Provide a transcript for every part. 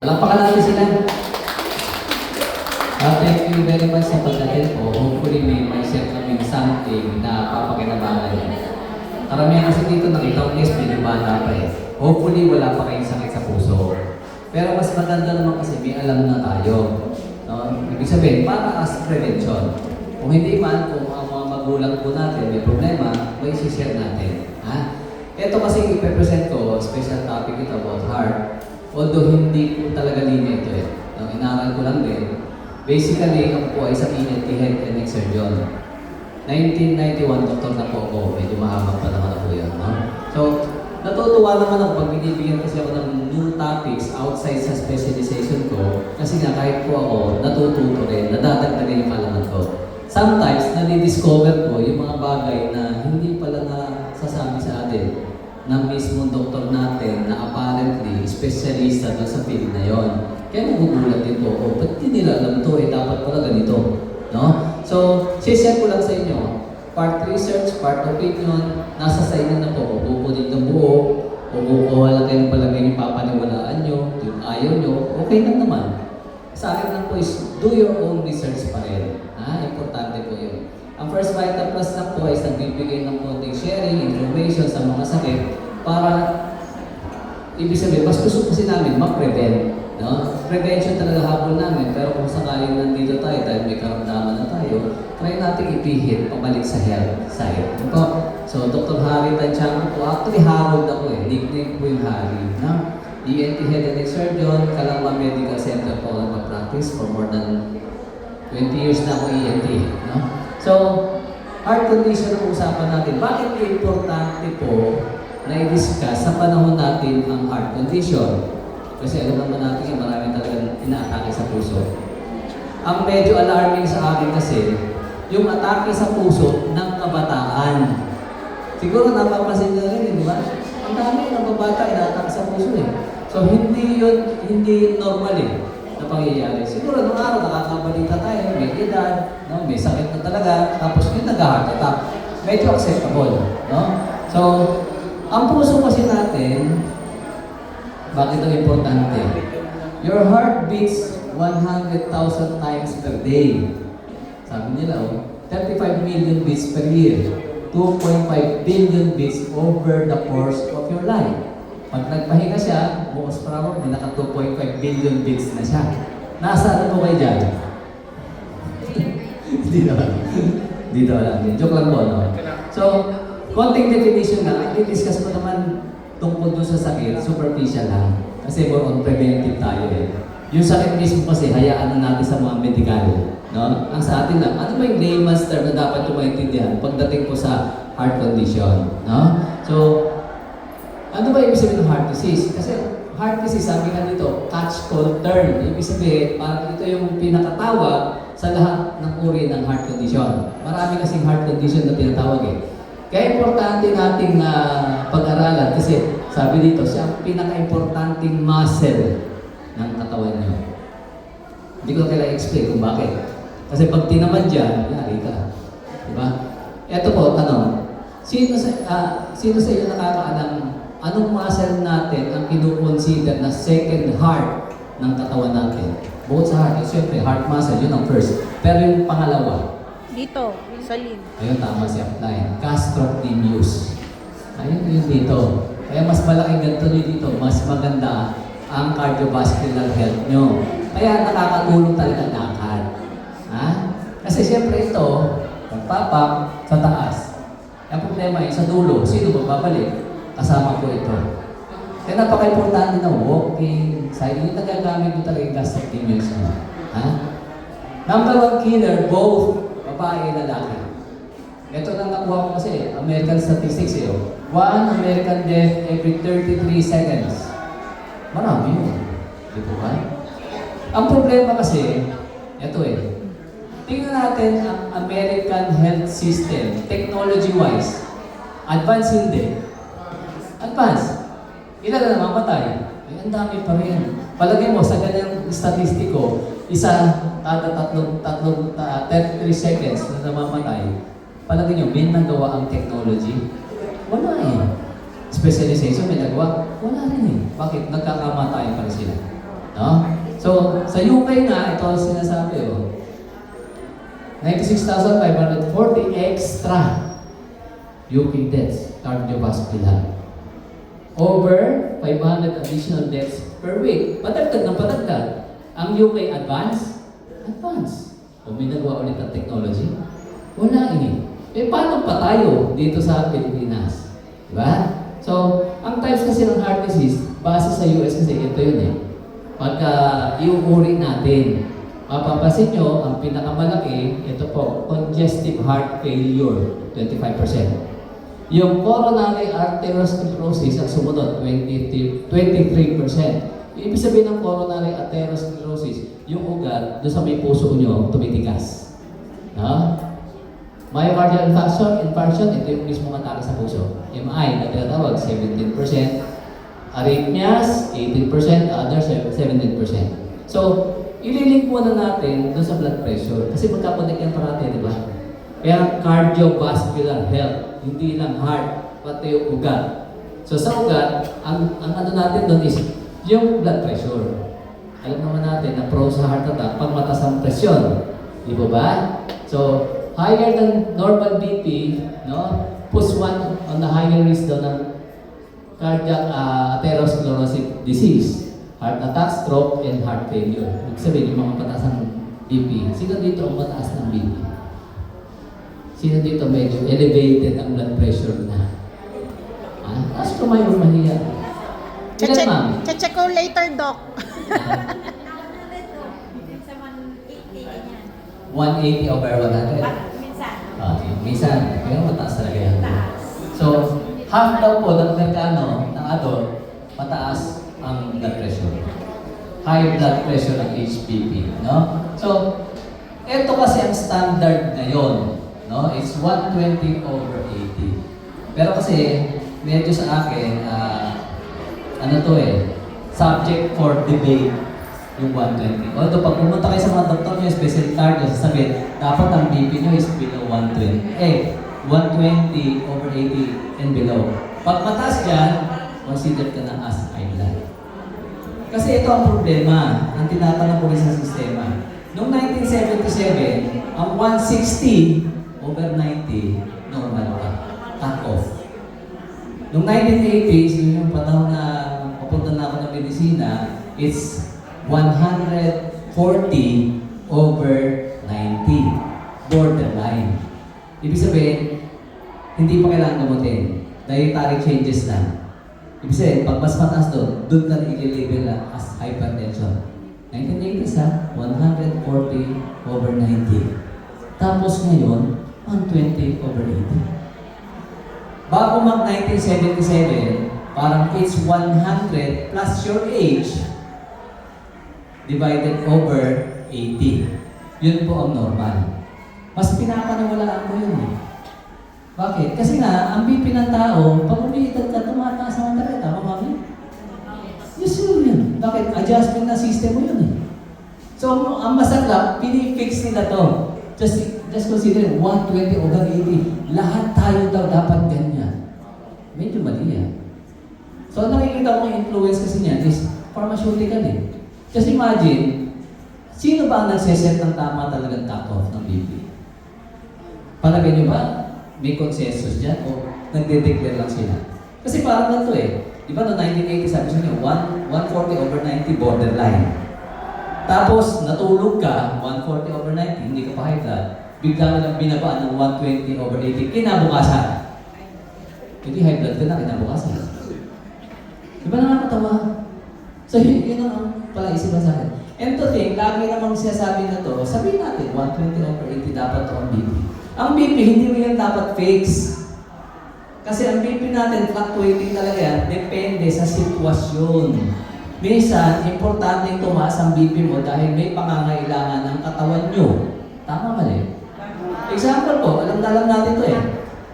Palakpakan natin sila. Thank you very much sa pagdating po. Hopefully may share kami something na papakinabangan niya. Karamihan kasi dito nakita ko guys, medyo bata pa eh. Hopefully wala pa kayong sakit sa puso. Pero mas maganda naman kasi may alam na tayo. No? Ibig sabihin, para as prevention. Kung hindi man, kung ang mga magulang po natin may problema, may share natin. Ha? Ito kasi ipe-present ko, special topic ito about heart. Although hindi po talaga linya ito eh. No, inaral ko lang din. Basically, ako po ay sa ENT Head and Neck Surgeon. 1991, doktor na po ako. Medyo mahabang pa naman ako yan. No? So, natutuwa naman ako pag binibigyan kasi ako ng new topics outside sa specialization ko. Kasi nga kahit po ako, natututo rin, nadadagdagan yung kalaman ko. Sometimes, nadi-discover ko yung mga bagay na hindi pala nasasabi sa atin ng mismong doktor natin na apparently specialista doon sa field na yon. Kaya nagugulat din po, ba't di nila alam to dapat pala ganito. No? So, share ko lang sa inyo. Part research, part opinion, nasa sa inyo na po. Kung kukunin ng buo, o kung wala kayong palagay yung papaniwalaan nyo, yung ayaw nyo, okay lang naman. Sa akin lang po is, do your own research pa rin. Importante po yun. Ang First Vita Plus lang po ay nagbibigay ng konting sharing, information sa mga sakit para ibig sabihin, mas gusto kasi namin mag-prevent. No? Prevention talaga habol namin, pero kung sakaling nandito tayo dahil may karamdaman na tayo, try natin ipihit pabalik sa health side. Ito, so Dr. Harry Tanchango po, actually Harold ako nickname po yung Harry. No? ENT Head and Neck Surgeon, Calamba Medical Center po ako nag-practice for more than 20 years na ako ENT. No? So, heart condition ang usapan natin. Bakit importante po na i-discuss sa panahon natin ang heart condition? Kasi alam naman natin yung marami talagang inaatake sa puso. Ang medyo alarming sa akin kasi, yung atake sa puso ng kabataan. Siguro napapansin nyo rin, di ba? Ang dami ng babata inaatake sa puso eh. So hindi yun normal eh na pangyayari. Siguro nung araw nakakabalita tayo, may edad, no? May sakit na talaga, tapos yung nag-heart attack. Medyo acceptable. No? So, ang puso kasi natin, bakit ito importante? Your heart beats 100,000 times per day. Sabi nila, 35 million beats per year. 2.5 billion beats over the course of your life. Pag nagpahinga siya, most probably naka 2.5 billion beats na siya. Nasa ano po kayo dyan? Hindi naman. Hindi naman. Joke lang po, no? So, konting definition na, i-discuss ko naman tungkol doon sa sakit, superficial lang. Kasi more on preventive tayo eh. Yung sakit mismo kasi, hayaan na natin sa mga medikal. No? Ang sa atin lang, ano ba yung layman's term na dapat yung maintindihan pagdating po sa heart condition? No? So, ano ba ibig sabihin ng heart disease? Kasi heart disease, sabi nga dito, catch-call term. Ibig sabihin, parang ito yung pinakatawag sa lahat ng uri ng heart condition. Marami kasing heart condition na tinatawag eh. Kaya importante nating pag-aralan kasi sabi dito, siya ang pinaka-importanting muscle ng katawan niyo. Hindi ko kailangan explain kung bakit. Kasi pag tinamad dyan, yari ka. Diba? Ito po, tanong. Sino sa inyo nakakaalam anong muscle natin ang kinukonsider na second heart ng katawan natin? Bukod sa heart, siyempre, heart muscle, yun ang first. Pero yung pangalawa, dito, sa lid. ayun, tama si Upline. Gastrocnemius. Ayun yun dito. Kaya mas malaking ganito nyo dito, mas maganda ang cardiovascular health nyo. Kaya nakakatulong talaga lakad. Ha? Kasi siyempre ito, magpapak sa taas. Ang problema ay sa dulo, sino magbabalik? Kasama po ito. Kaya napaka-importante na walking, cycling, yung nagagamit mo talaga yung gastrocnemius nyo. Ha? Number one killer, both babae, lalaki. Ito lang nakuha ko kasi, American statistics eh. One American death every 33 seconds. Marami yun. Di po ba? Ang problema kasi, ito eh. Tingnan natin ang American health system, technology-wise. Advance hindi. Advance. Ilan na namamatay? Ay, ang dami pa rin. Palagay mo, sa ganyang statistiko, isa kada 33 seconds na namamatay, palagay nyo, may nagawa ang technology? Wala eh. Specialization may nagawa? Wala rin eh. Bakit? Nagkakamatayan pa rin sila. No? So, sa UK nga, ito ang sinasabi, 96,540 extra UK deaths, cardiovascular. Over 500 additional deaths per week. Padagdag ng padagdag. Ang UK advance? Advance. O may nagawa ulit ang technology? Wala ini. Paano pa tayo dito sa Pilipinas? Diba? So, ang types kasi ng heart disease, base sa US kasi ito yun Pagka iuuri natin, mapapansin nyo, ang pinakamalaki, ito po, congestive heart failure, 25%. Yung coronary arteriosclerosis ang sumunod, 23%. Ibig sabihin ng coronary arteriosclerosis, yung ugat, doon sa may puso nyo, tumitigas. No? Myocardial infarction, ito yung mismo atake sa puso. MI, na tinatawag, 17%. Arrhythmias, 18%, others, 17%. So, ililink muna natin doon sa blood pressure. Kasi magkakonek yan parati, di ba? Kaya cardiovascular health, hindi lang heart, pati yung ugat. So sa ugat, ang ano natin doon is yung blood pressure. Alam naman natin na pro sa heart attack pag mataas ang presyon. Di ba ba? So, higher than normal BP, no, puts one on the higher risk daw ng cardiac atherosclerotic disease, heart attack, stroke, and heart failure. Ibig sabihin, yung mga pataas ng BP. Sino dito ang mataas ng BP? Sino dito medyo elevated ang blood pressure na? Tapos tumayo mahiya. Ilan, ma'am? Check ko later, Doc. 180 over 100? Minsan. Pero mataas talaga yan. So, half daw po ng ng adult, mataas ang blood pressure. High blood pressure ang HBP, no? So, ito kasi ang standard ngayon, no? It's 120 over 80. Pero kasi, medyo sa akin, subject for debate yung 120. Although pag pumunta kayo sa mga doktor nyo, especially cardio, sasabihin, dapat ang BP nyo is below 120. 120 over 80 and below. Pag mataas dyan, consider ka na as high blood. Kasi ito ang problema, ang tinatanong ko rin sa sistema. Noong 1977, ang 160 over 90, normal ka. Cut off. Noong 1980s, yung panahon na papunta na ako ng medisina, it's 140 over 90. Borderline. Ibig sabihin, hindi pa kailangan gamutin. Dietary changes lang. Ibig sabihin, pag mas mataas doon ka na i-label as hypertension. 1980s 140 over 90. Tapos ngayon, 120 over 80. Bago mag-1977, parang it's 100 plus your age divided over 80. Yun po ang normal. Mas pinapaniwalaan mo yun Bakit? Kasi nga, ang BP ng tao, pag umiidad ka, tumataas naman talaga. Tama, mami? Yes, yun. Bakit? Adjustment na system mo yun So, ang masakla, pinifix nila to. Just consider 120 over 80. Lahat tayo daw dapat ganyan. Medyo mali yan. So, nakikita ko yung influence kasi niyan is pharmaceutical Just imagine, sino ba ang nagseset ng tama talagang cut-off ng BP? Palagay niyo ba, may consensus dyan o nagde-declare lang sila? Kasi parang ganito Di ba no 1980 sabi sa inyo, 140 over 90 borderline. Tapos, natulog ka, 140 over 90, hindi ka pa high blood. Bigla mo lang binabaan ng 120 over 80, kinabukasan. Hindi high blood ka na, kinabukasan. Di ba nakakatawa? So, yun ang pala-isipan sa akin. And to think, lagi namang sinasabi na to, sabihin natin, 120 over 80 dapat to ang BP. Ang BP, hindi mo yan dapat fix. Kasi ang BP natin, fluctuating talaga yan, depende sa sitwasyon. Minsan, importante tumaas ang BP mo dahil may pangangailangan ng katawan nyo. Tama mali? Example po, alam na lang natin to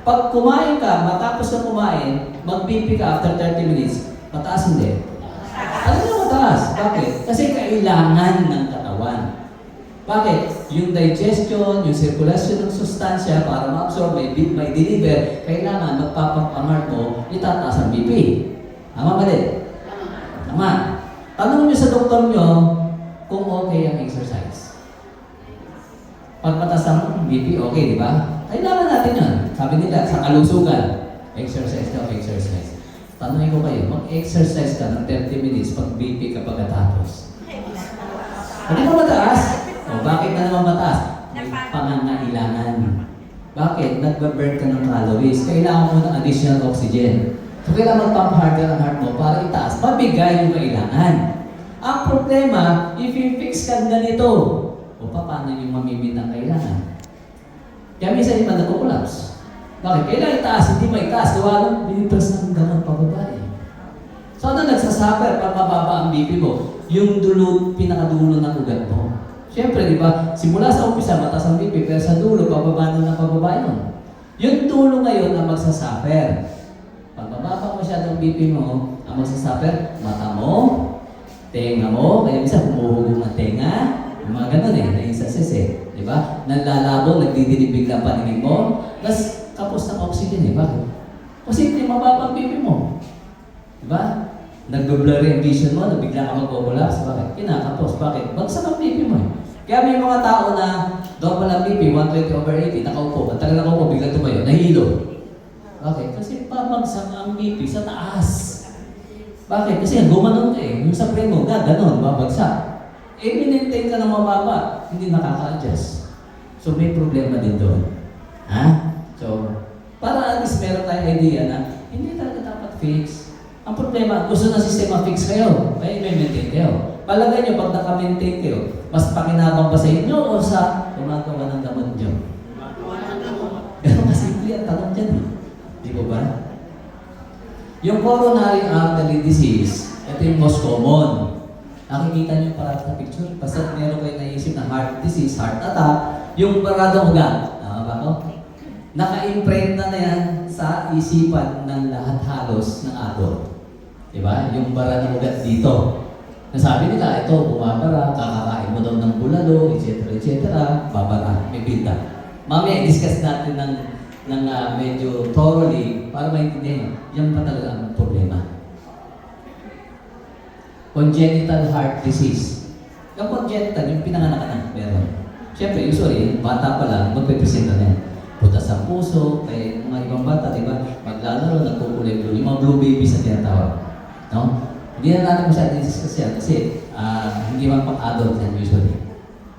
Pag kumain ka, matapos ka kumain, mag-BP ka after 30 minutes, mataas hindi? Alam nyo mataas. Bakit? Kasi kailangan ng katawan. Bakit? Yung digestion, yung circulation ng sustansya para ma-absorb, may deliver, kailangan magpapapangar mo, itataas ang BP. Tama mali? Tama. Tanong nyo sa doktor nyo kung okay ang exercise. Pag mataas ang BP, okay, di ba? Kailangan natin yan. Sabi nila, sa kalusugan, exercise daw, exercise. Tanongin ko kayo, mag-exercise ka ng 30 minutes pag BP ka pagkatapos. Hindi ka mataas. O, bakit na naman mataas? May pangangailangan. Bakit? Nagbaburn ka ng calories. Kailangan mo ng additional oxygen. So, kailangan mag-pump harder ang heart mo para itaas. Mabigay yung kailangan. Ang problema, if you fix ka ganito, o paano yung mamimit ang kailangan? Kaya minsan iba nagko-collapse. Bakit? Kailangan itaas, hindi maitaas. Gawa lang, binipres ng gamot pababa eh. So ano nagsasuffer pag mababa ang BP mo? Yung dulo, pinakadulo ng ugat mo. Siyempre, di ba? Simula sa umpisa, mataas ang BP, pero sa dulo, pababa na ng pababa yun. Yung dulo ngayon ang magsasuffer. Pag mababa masyadong BP mo, ang magsasuffer, mata mo, tenga mo, kaya minsan humuhugong ang tenga, yung mga ganun eh, na-insasses eh. Di ba? Nanlalabo, nagdidinig bigla paningin mo, tapos kapos ng oxygen eh. Bakit? Kasi hindi mababa ang BP mo. Di ba? Nag-blurry ang vision mo, nabigla ka mag-collapse. Bakit? Kinakapos. Bakit? Bagsak ang BP mo eh. Kaya may mga tao na double ang BP, 120/80, nakaupo. At talaga nakaupo, bigla tumayo, nahilo. Bakit? Kasi pabagsak ang BP sa taas. Bakit? Kasi gumanon ka eh. Yung sa brain mo, ganon, babagsak. Eh, minentain ka ng mababa, hindi nakaka-adjust. So, may problema din doon. Ha? So, para at least meron tayong idea na hindi talaga dapat fix. Ang problema, gusto ng sistema fix kayo, kaya i-maintain kayo. Palagay nyo, pag naka-maintain kayo, mas pakinabang ba sa inyo o sa gumagawa ng gamot nyo? Pero mas simple ang tanong dyan. Di ba ba? Yung coronary artery disease, ito yung most common. Nakikita nyo para sa picture, basta meron kayo naisip na heart disease, heart attack, yung baradong ugat. Tama ba ko? Naka-imprint na yan sa isipan ng lahat halos ng adult. Diba? Yung bara ng ugat dito. Nasabi nila, ito, bumabara, kakakain mo daw ng bulalo, etc. Babara, may build-up. Mamaya, discuss natin ng medyo thoroughly para maintindihan. Yan pa talaga ang problema. Congenital heart disease. Yung congenital, yung pinanganak na, meron. Siyempre, usually, bata pa lang, magpipresenta na yan. Butas sa puso, kaya mga ibang bata, di ba? Maglalaro, nagkukulay blue. Yung mga blue babies na tinatawag. No? Hindi na natin masyadong discuss yan kasi hindi man pang-adult yan usually.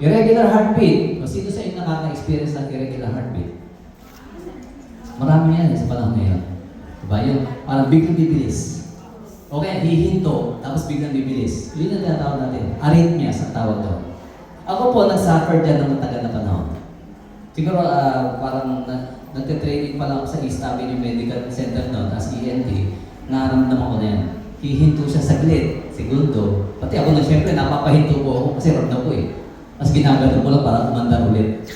Irregular heartbeat. O sino sa inyo nakaka-experience ng irregular heartbeat? Marami yan sa panahon ngayon. Diba? Yung parang biglang bibilis. Okay, hihinto, tapos biglang bibilis. Yun ang tinatawag natin. Arrhythmias ang tawag doon. Ako po, nag-suffer dyan ng matagal na panahon. Siguro parang nagte-training pa lang ako sa East Avenue Medical Center noon as ENT, naramdaman ko na yan. Hihinto siya saglit, segundo. Pati ako na siyempre, napapahinto ko ako kasi ramdam ko eh. Mas ginagano ko lang para kumandar ulit.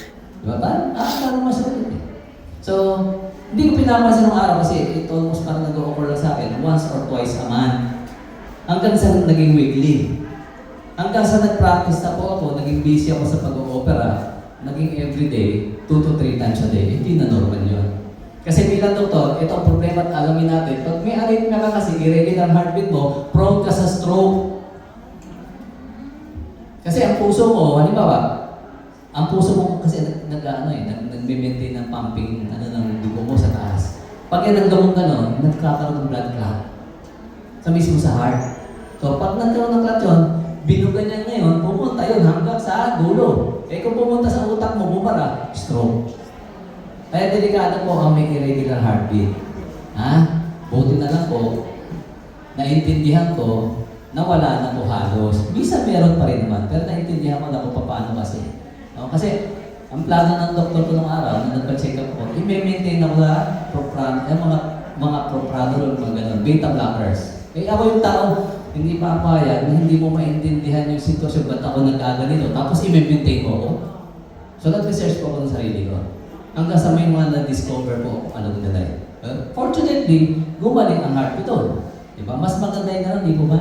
Diba? Parang masulit eh. So, hindi ko pinapansin ng araw kasi ito almost parang nag-o-occur lang sa akin once or twice a month. Hanggang sa naging weekly. Hanggang sa nag-practice na po ako, naging busy ako sa pag-o-opera, naging everyday, 2 to 3 times a day. Hindi na normal yun. Kasi bilang doktor, ito ang problema at alamin natin. Pag may arrhythmia ka kasi, irregular heartbeat mo, prone ka sa stroke. Kasi ang puso mo, halimbawa, ang puso mo kasi nagme-maintain ng pumping ng dugo mo sa taas. Pag yan ang gamong ganon, nagkakaroon ng blood clot. Sa mismo sa heart. So pag nagkaroon ng clot yun, binugan niya ngayon, pumunta yun hanggang sa dulo. Eh kung pumunta sa utak mo, bumara, stroke. Kaya delikado po ang may irregular heartbeat. Ha? Buti na lang po, naintindihan ko na wala na po halos. Minsan meron pa rin naman, pero naintindihan ko na kung paano kasi. No? Kasi ang plano ng doktor ko nung araw, na nagpa-check up ko, i-maintain ako na mga propranolol, mga ganun, beta blockers. Eh ako yung tao, hindi pa papayag na hindi mo maintindihan yung sitwasyon ba't ako nagkaganito, tapos i-maintain ko ako. So nag-research po ako ng sarili ko. Hanggang sa may mga na-discover po alam na dahil. Fortunately, gumaling ang heart ito. Diba? Mas maganda yung gano'n, di po ba?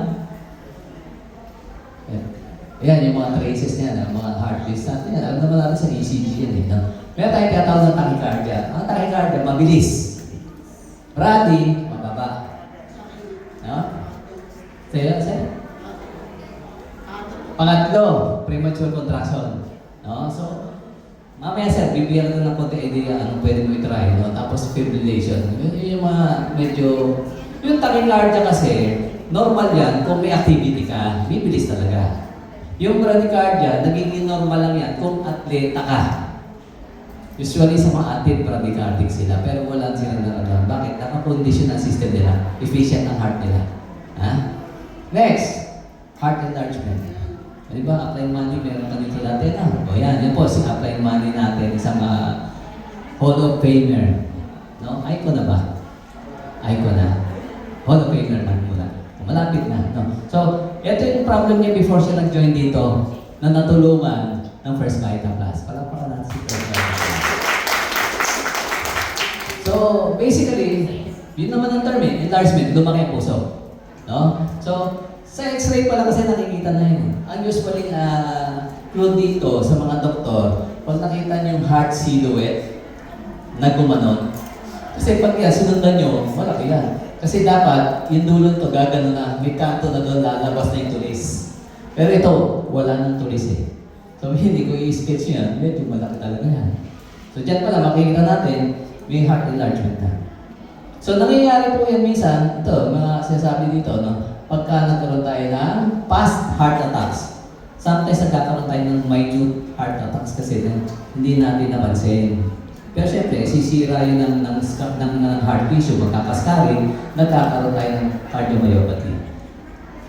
Yan, yung mga traces niya, mga heartbeats natin yan. Alam naman natin sa ECG yan eh. No? Meron tayong tinatawag ng tachycardia. Ang tachycardia, mabilis. Brady, mababa. No? Sa'yo? Pangatlo, premature contraction. No? So, mamaya sir, bibigyan ko ng konti idea anong pwede mo i-try. No? Tapos fibrillation. Yun yung mga medyo... Yung tachycardia kasi, normal yan kung may activity ka. Bibilis talaga. Yung bradycardia, nagiging normal lang yan kung atleta ka. Usually sa mga athlete, bradycardic sila. Pero wala silang nararamdaman. Bakit? Naka-condition ang system nila. Efficient ang heart nila. Ha? Next, heart enlargement. Di ba, Upline Money, meron ka dito dati na. O yan po, si Upline Money natin, isang Hall of Famer. No? Icon na ba? Icon na. Hall of Famer na muna. Malapit na. No? So, ito yung problem niya before siya nag-join dito na natulungan ng First Vita Plus. Palakpakan natin si First Vita Plus. So, basically, yun naman ang term enlargement, lumaki ang puso. No? So, sa x-ray pala kasi nakikita na yun. Ang usually clue dito sa mga doktor, pag nakita niyo yung heart silhouette na gumanon, kasi pag sinundan nyo, malaki yan. Kasi dapat, yung dulon to gagano na, may kanto na doon lalabas na yung tulis. Pero ito, wala nang tulis eh. So, hindi ko i-sketch yan, medyo malaki talaga yan. So, dyan pala, makikita natin, may heart enlargement na. So, nangyayari po yan minsan, ito, mga sinasabi dito, no? Pagka nagkaroon tayo ng past heart attacks. Sometimes nagkakaroon tayo ng minute heart attacks kasi hindi natin napansin. Pero syempre, sisira yun ng heart tissue, magkakaskarin, nagkakaroon tayo ng cardiomyopathy.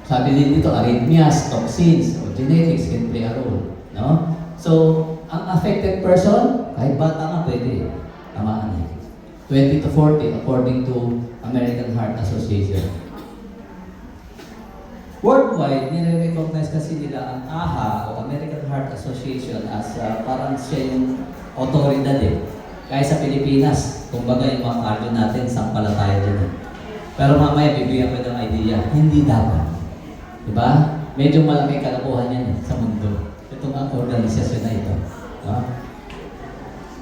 Sabi din dito, arrhythmias, toxins, o genetics can play a role. No? So, ang affected person, kahit bata nga pwede, tamaan eh. 20 to 40 according to American Heart Association. Worldwide, nire-recognize kasi nila ang AHA o American Heart Association as parang siya yung otoridad eh. Kaya sa Pilipinas, kumbaga yung mga cardio natin, sampalataya din. Pero mamaya, bibigyan ko ng idea, hindi dapat. Diba? Medyo malaki kalakuhan yan sa mundo. Itong ang organisasyon na ito. No?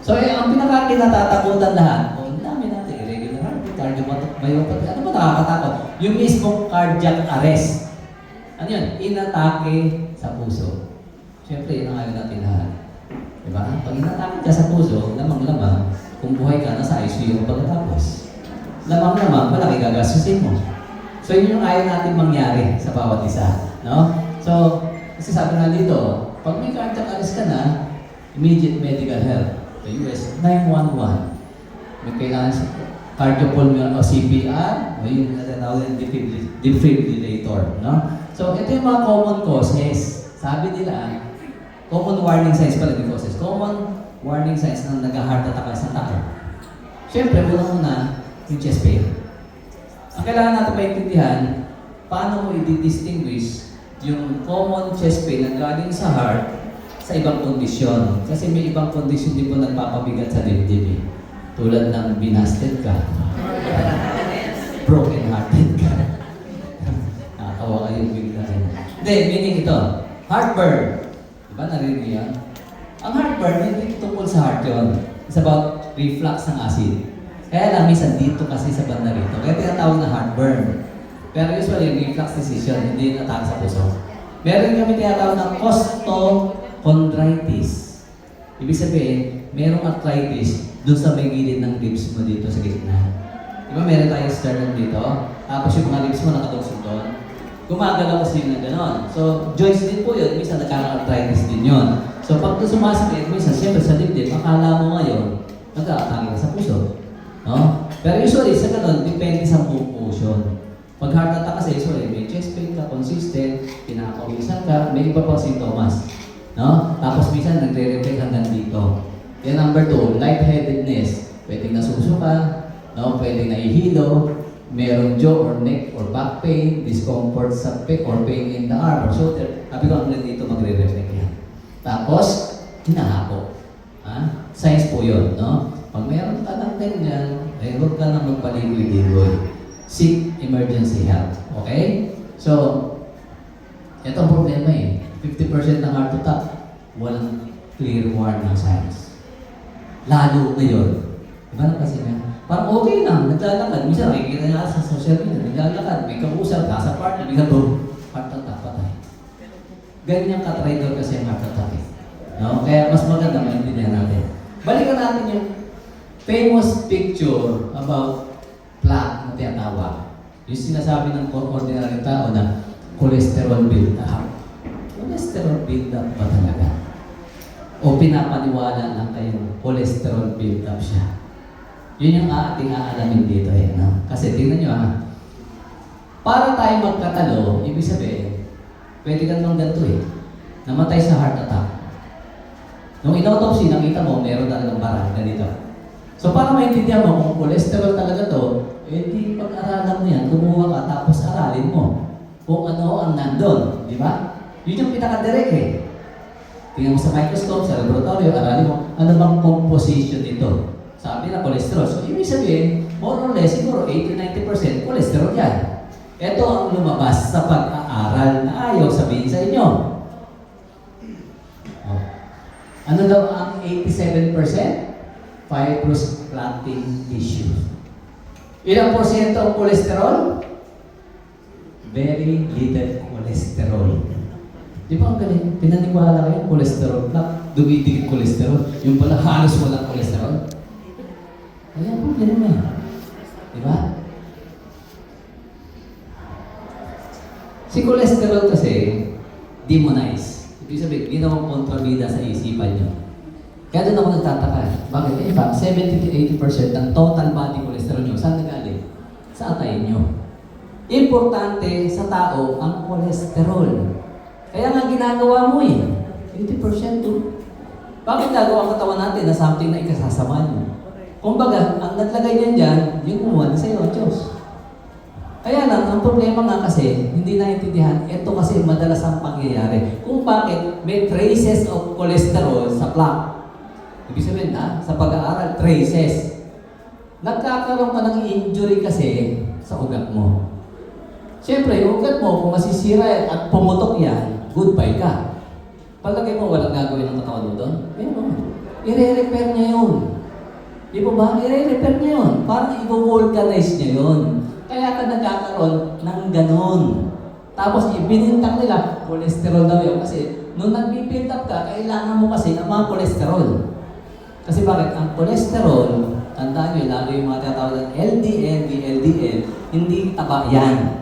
So, ang pinaka-kinatatakutan lahat, ang dami natin, irregular heartbeat, cardiomyopathy, ano ba nakakatakot? Yung mismong cardiac arrest. Ano yun? Inatake sa puso. Siyempre, yun ang ayaw natin lahat. Diba? Pag inatake ka sa puso, lamang-lamang, kung buhay ka, nasa ICU pagkatapos. Lamang-lamang, malaki gagastusin mo. So, yun yung ayaw natin mangyari sa bawat isa. No? So, kasi sabi nga dito, pag may cardiac arrest ka na, immediate medical help. The US 911. May kailangan sa cardiopulmonary o CPR, o yung natawag ng defibrillator. No? So, ito yung mga common causes. Sabi nila, common warning signs pala yung causes. Common warning signs na nag-heart attack sa tao. Siyempre, unang-una, yung chest pain. Ang kailangan natin maintindihan, paano mo i-distinguish yung common chest pain na galing sa heart sa ibang kondisyon. Kasi may ibang kondisyon din po nagpapabigat sa dibdib eh. Tulad ng binasted ka, broken hearted ka. Nakakawa kayo bigla. Hindi, meaning ito, heartburn. Diba narinig yan? Ang heartburn, hindi tungkol sa heart yun. It's about reflux ng acid. Kaya lang, minsan dito kasi sa banda rito. Kaya tinatawag na heartburn. Pero usually, reflux decision, hindi natake sa puso. Meron kami tinatawag ng costochondritis. Ibig sabihin, merong arthritis doon sa may gilid ng ribs mo dito sa gitna. Diba meron tayong sternum dito, tapos yung mga ribs mo nakatuksod doon. Gumagalaw kasi yun na gano'n. So, joints din po yun, minsan nagkaka-arthritis din yun. So, pag sumasakit, minsan siyempre sa dibdib, akala mo ngayon, nag-aatake ka sa puso. No? Pero usually, sa gano'n, depende sa motion. Pag heart attack kasi, usually, may chest pain ka, consistent, pinakawisan ka, may iba pang sintomas. No? Tapos minsan, nagre-reflect hanggang dito. Then number 2, lightheadedness. Pwedeng nasusuka, no? Pwedeng nahihilo, merong jaw or neck or back pain, discomfort sa pec or pain in the arm or shoulder. Sabi ko, hanggang dito magre-reflect yan. Tapos, hinahako. Ha? Signs po yun, no? Pag mayroon ka ng ganyan, ay huwag ka na magpaligoy-ligoy. Seek emergency help. Okay? So, ito ang problema eh. 50% ng heart attack, walang clear warning signs. Lalo ngayon. Diba na kasi nga? Parang okay lang, naglalakad. Minsan nakikita niya sa social media, naglalakad, may kausap, nasa partner, bigla boom, heart attack, patay. Ganyan ka-traitor kasi ang heart attack eh. No? Kaya mas maganda maintindihan natin. Balikan natin yung famous picture about plaque na tinatawag. Yung sinasabi ng ordinary tao na cholesterol build-up. Cholesterol build-up ba talaga? O pinapaniwala lang kayong cholesterol build-up siya? Yun yung ating aalamin dito eh. No? Kasi tingnan nyo ha, para tayo magkatalo, ibig sabihin, pwede ka naman ganito eh. Namatay sa heart attack. Nung inautopsy, nakita mo, meron talagang barang ganito. So para maintindihan mo kung cholesterol talaga to, eh di pag-aralan mo yan, kumuha ka tapos aralin mo kung ano ang nandun. Di ba? Yun yung pinaka-direct eh. Tingnan mo sa microscope, sa laboratorio, aralin mo, ano bang composition nito? Sabi na cholesterol. So ibig sabihin, more or less, siguro 80-90% cholesterol yan. Ito ang lumabas sa pag-aaral na ayaw sabihin sa inyo. Oh. Ano daw ang 87%? Fibrous clotting tissue. Ilang porsyento ang cholesterol? Very little cholesterol. Di ba ang galing? Pinaniwala kayo, cholesterol plaque, dumidikit cholesterol. Yung pala halos walang cholesterol. Ayan po, ganun na. Di ba? Si cholesterol kasi, demonize. Ibig sabihin, ginawang kontrabida sa isipan nyo. Kaya doon ako nagtataka. Bakit? In fact, 70-80% ng total body cholesterol nyo, saan nagaling? Sa atay nyo. Importante sa tao ang cholesterol. Kaya nga ginagawa mo eh. 80% to. Bakit nagawa ang katawan natin na something na ikasasama nyo? Kumbaga, ang naglagay niyan dyan, yung kumuha na sa'yo, Diyos. Kaya lang, ang problema nga kasi, hindi naintindihan, ito kasi madalas ang pangyayari. Kung bakit may traces of cholesterol sa plaque. Ibig sabihin na, sa pag-aaral, traces. Nagkakaroon ka ng injury kasi sa ugat mo. Siyempre, yung ugat mo, kung masisira at pumutok yan, goodbye ka. Palagay mo, walang gagawin ng katawan mo doon? Meron. I-re-repair niya yun. Di ba ba? I-re-repair niya yun. Parang i-vulcanize niya yun. Kaya ka nagkakaroon ng ganun. Tapos ibinintang nila, cholesterol daw yun. Kasi nung nag-build up ka, kailangan mo kasi ng mga cholesterol. Kasi bakit? Ang cholesterol, tandaan nyo, lalo yung mga tinatawag ng LDL, VLDL, hindi taba yan.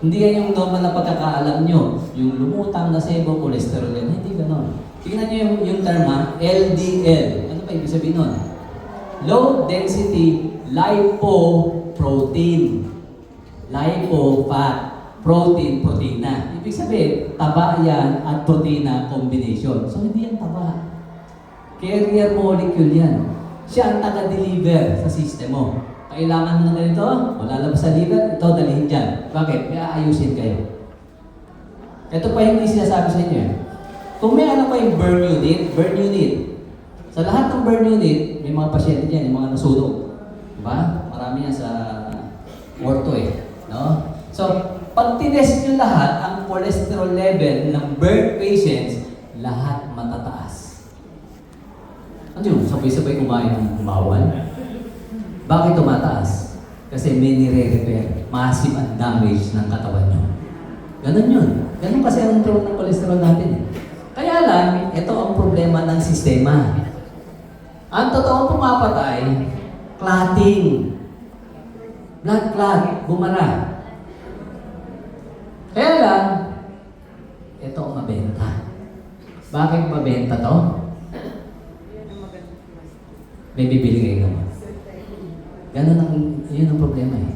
Hindi yan yung normal na pagkakaalam nyo. Yung lumutang na sebo, cholesterol yan. Hindi ganon. Tingnan nyo yung term ha, LDL. Ano pa ibig sabihin nun? Low density lipoprotein. Lipo, fat. Protein, proteina. Ibig sabihin, taba yan at proteina combination. So hindi yan taba. Carrier molecule yan. Siya ang taga-deliver sa system mo. Kailangan mo na ganito, wala labas sa liver, ito dalhin dyan. Bakit? May aayusin kayo. Ito pa yung sinasabi sa inyo. Kung may ano pa yung burn unit. Sa lahat ng burn unit, may mga pasyente dyan, yung mga nasunog. Diba? Marami yan sa ortho eh. No? So, pag tinest nyo lahat, ang cholesterol level ng burn patients, lahat matataas. Ano yun? Sabay-sabay kumain ng bawal? Bakit tumataas? Kasi may nire-repair. Massive ang damage ng katawan nyo. Ganun yun. Ganun kasi ang control ng cholesterol natin. Kaya lang, ito ang problema ng sistema. Ang totoong pumapatay, clotting. Blood clot, bumara. Kaya lang, ito ang mabenta. Bakit mabenta to? May bibili kayo naman. Ganun ang, yun ang problema eh.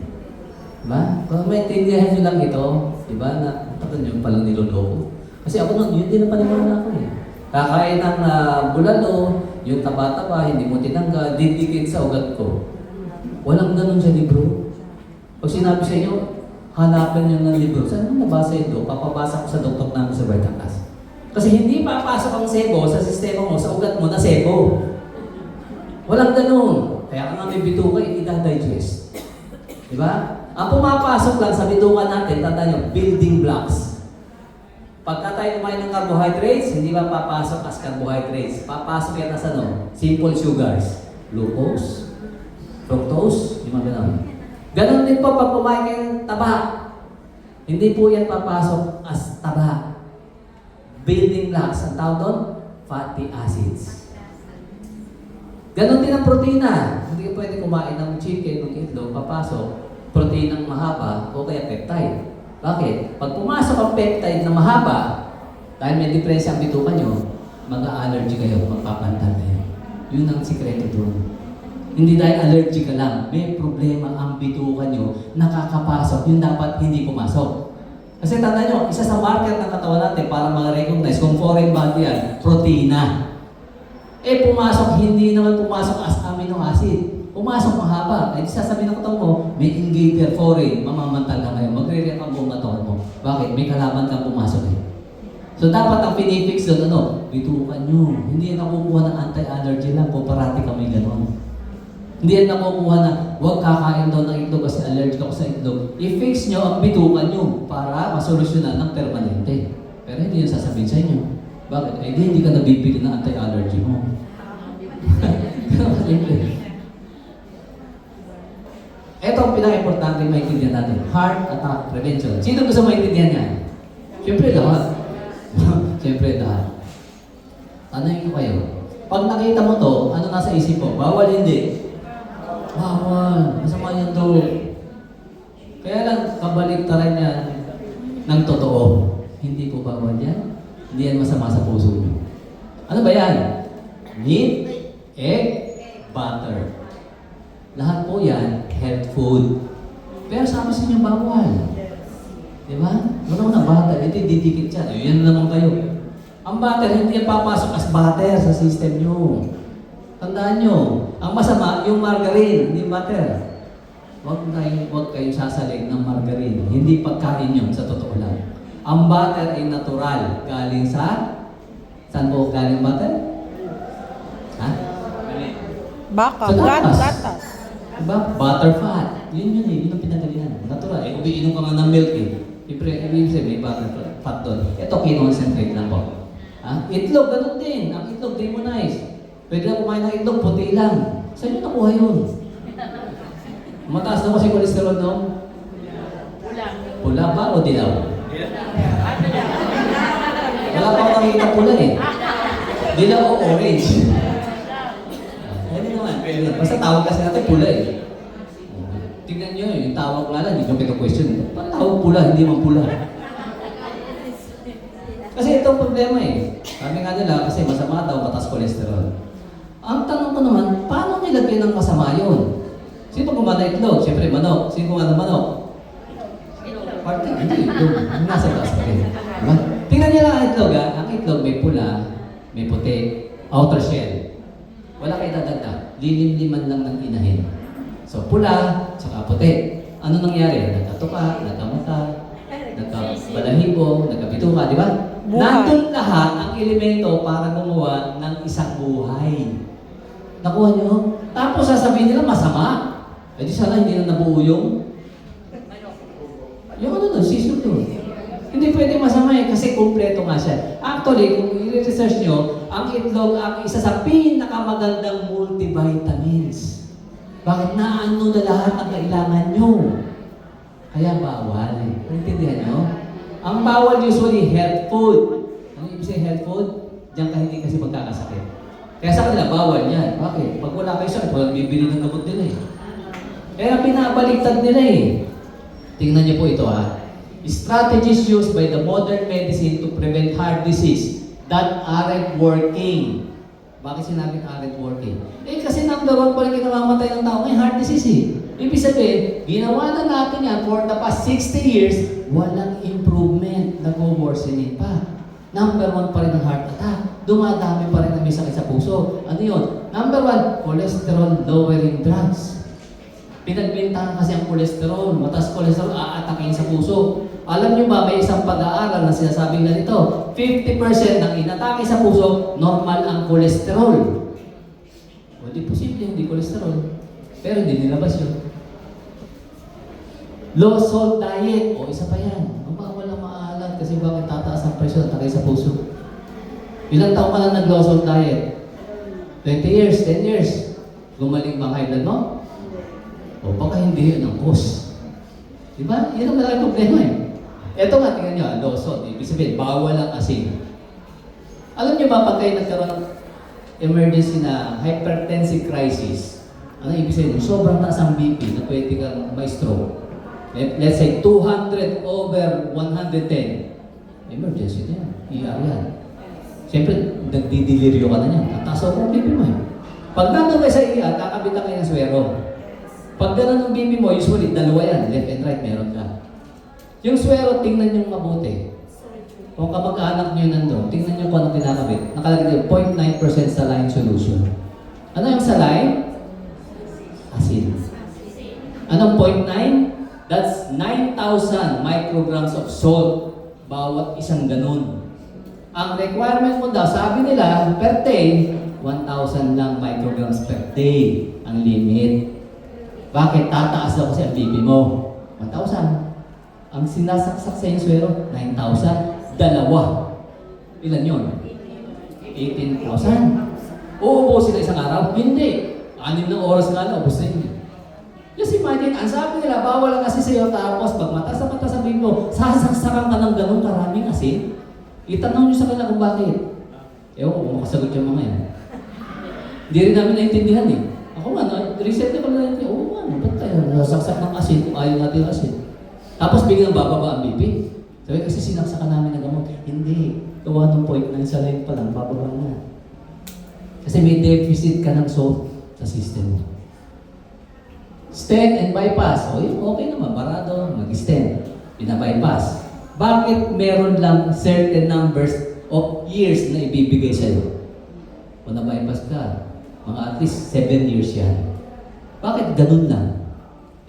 Diba? Kung maintindihan nyo lang ito, diba, na tapos nyo palang niloloko. Kasi ako nun, yun din ang panimula ako eh. Kakain ng bulalo, yung taba-taba, hindi mo tinangga, didikit sa ugat ko. Walang ganun sa libro. Pag sinabi sa inyo, hanapin nyo ng libro. Saan mo nabasa ito? Papabasa ko sa doktor namin sa Batangas. Kasi hindi papasok ang sebo sa sistema mo, sa ugat mo na sebo. Walang ganun. Kaya kung may bituka, i-digest. Diba? Ang pumapasok lang sa bituka natin, tandaan nyo, building blocks. Pagka tayo kumain ng carbohydrates, hindi ba papasok as carbohydrates? Papasok yan as ano? Simple sugars. Glucose, fructose, yung mga ganun. Ganun din po pag kumain kayo ng taba. Hindi po yan papasok as taba. building blocks. Ang tawag doon, fatty acids. Ganon din ang protina. Hindi ka pwede kumain ng chicken, ng itlog, papasok, protein ng mahaba o kaya peptide. Bakit? Pag pumasok ang peptide na mahaba, dahil may diferensya ang bituka nyo, mag-allergy kayo, magpapantal kayo. Yun ang sikreto doon. Hindi dahil allergy ka lang, may problema ang bituka nyo, nakakapasok, yun dapat hindi pumasok. Kasi tanda nyo, isa sa marker ng katawan natin para ma-recognize kung foreign body yan, protina. Pumasok, hindi naman pumasok as amino acid. Pumasok mahaba. Sasabihin ng katawan mo, may ingator foreign, mamamantal ka ngayon. Magre-react ang buong katawan mo. Bakit? May kalaban kang pumasok eh. So dapat ang pinifix doon, bitukan nyo. Hindi yan nakukuha ng anti-allergy lang kung parati kami gano'n. Hindi yan nakukuha na huwag kakain daw ng itlog kasi allergic ako sa itlog. I-fix nyo ang bitukan nyo para masolusyonan ng permanente. Pero hindi yan sasabihin sa inyo. Bakit? Hindi ka nabibili ng anti-allergy mo. Ito ang pinaka-importante maintindihan natin. Heart attack prevention. Sino gusto maintindihan yan? Siyempre lahat. Siyempre lahat. Tanongin ko kayo. Pag nakita mo to, ano nasa isip mo? Bawal hindi? Bawal. Masama yan to. Kaya lang, kabaliktaran yan ng totoo. Hindi po bawal yan. Hindi yan masama sa puso nyo. Ano ba yan? Meat, egg, butter. Lahat po yan, health food. Pero sabi sa inyo, bawal. Diba? Wala na butter, hindi didikit yan. Yan naman kayo. Ang butter, hindi yan papasok as butter sa system nyo. Tandaan nyo, ang masama, yung margarine, hindi butter. Huwag kayong sasalig ng margarine. Hindi pagkain yun, sa totoo lang. Ang butter ay natural. Galing sa... Saan po galing butter? Ha? Baka, gatas. Diba? Butter fat. Yun eh. Yun ang pinagalingan. Natural. Umiinom ka nga ng milk eh. Ibig sabihin, may butter fat doon. Ito, kinoncentrate lang po. Ha? Itlog, ganun din. Ang itlog, demonize. Pwede lang kumain ng itlog, puti lang. Saan nyo nakuha yun? Mataas na kasi cholesterol no? Pula. Pula ba o dilaw? Wala pa akong nakita pula eh. Dilaw o orange? Ano naman? Basta tawag kasi natin pula eh. Tingnan nyo yung tawag nga lang, hindi ko pito-question. Paano tawag pula, hindi man pula? Kasi itong problema eh. Sabi nga nila, kasi masama daw, mataas cholesterol. Ang tanong ko naman, paano nilagyan ng masama yun? Sino kumana itlog? Siyempre manok. Sino kumana manok? Parte, hindi itlog. Nasa taas pa rin. Diba? Tingnan niyo lang ang itlog ha. Ang itlog may pula, may puti, outer shell. Wala kayo dadagdag. Lilim-liman lang ng inahin. So pula, tsaka puti. Ano nangyari? Nagkatuka, nagkamata, nagkabalahibo, nagkabituka, di ba? Nandun lahat ang elemento para gumawa ng isang buhay. Nakuha nyo? Tapos sasabihin nila masama. Eh di sana hindi na nabuo yung ano doon, sisyo doon. Hindi pwede masama eh, kasi kumpleto nga siya. Actually, kung i-research nyo, ang itlog ang isa sa pinakamagandang multivitamins. Bakit naano na lahat ang kailangan nyo? Kaya bawal. Naintindihan nyo? Ang bawal usually health food. Ano ibig sabihin health food? Diyan ka hindi kasi magkakasakit. Kaya sa kanila, bawal yan. Bakit? Pag wala kayo sakit, walang bibili ng gamot nila eh. Kaya pinabaliktad nila eh. Tingnan niyo po ito ha. Strategies used by the modern medicine to prevent heart disease that aren't working. Bakit sinabing aren't working? Kasi number one pa rin kinamamatay ng tao may heart disease eh. Ibig sabihin, ginawa na natin yan for the past 60 years, walang improvement. Nag-worsening pa. Number one pa rin ang heart attack. Dumadami pa rin ang may sakit sa puso. Ano yun? Number one, cholesterol-lowering drugs. Pinagbintahan kasi ang cholesterol. Mataas cholesterol, aatakin sa puso. Alam nyo ba, may isang pag-aaral na sinasabing ganito, 50% ng inatake sa puso, normal ang cholesterol. O di posible, hindi cholesterol. Pero hindi nilabas yun. Low salt diet, o isa pa yan. Bawal ang maalat kasi bakit tataas ang presyon at sa puso. Ilang taon ka lang nag-low salt diet? 20 years, 10 years. Gumaling ba ang high blood mo? O baka hindi yun ang cause. Diba? Yun ang malaking problema eh. Ito nga, tingnan nyo, low salt. Ibig sabihin, bawal ang asin. Alam niyo ba pag kayo nagkaroon ng emergency na hypertensive crisis, ano ibig sabihin? Sobrang taas ang BP na pwede kang ma-stroke. Let's say 200 over 110. Emergency na yan. ER yan. Siyempre, nagdidelirio ka na yan. Ang taas ang BP mo eh. Pag nandun kayo sa ER, kakabitan kayo ng swero. Pag ganun ang BP mo, usually dalawa yan. Left and right, meron ka. Yung swero, tingnan nyo mabuti. Kung kamag-anak nyo nandun, tingnan nyo kung anong kinakabit. Nakalagay 0.9% saline solution. Ano yung saline? Acid. Anong 0.9? That's 9,000 micrograms of salt bawat isang ganun. Ang requirement mo daw, sabi nila, per day, 1,000 lang micrograms per day ang limit. Bakit? Tataas daw kasi ang BP mo. 1,000. Ang sinasaksak sa yung swero, 9,000. Dalawa. Ilan yun? 18,000. Uubusin na isang araw? Hindi. 6 na oras nga na, ubus na yun. Just imagine, ang sabi nila, bawal lang kasi sa'yo, tapos pag mata sa BP mo, sasaksakan ka ng ganun karaming asin. Itanong nyo sa kanila kung bakit. Ewan ko, makasagot yung mga yan. Hindi rin namin naintindihan eh. Ako nga, reset na ko na natin, oo nga, ba't tayo nasaksak ng asin kung ayaw natin yung asin? Tapos biglang bababa ang BP. Sabi kasi sinaksakan namin ng gamot. Hindi. Gawa ng 0.9 sa line pa lang, bababa na. Kasi may deficit ka ng salt sa system mo. Stent and bypass. O yun, okay naman. Barado, mag-stent. Pina-bypass. Bakit meron lang certain numbers of years na ibibigay sa'yo? Kung na-bypass ka, mga at least 7 years yan. Bakit ganun lang?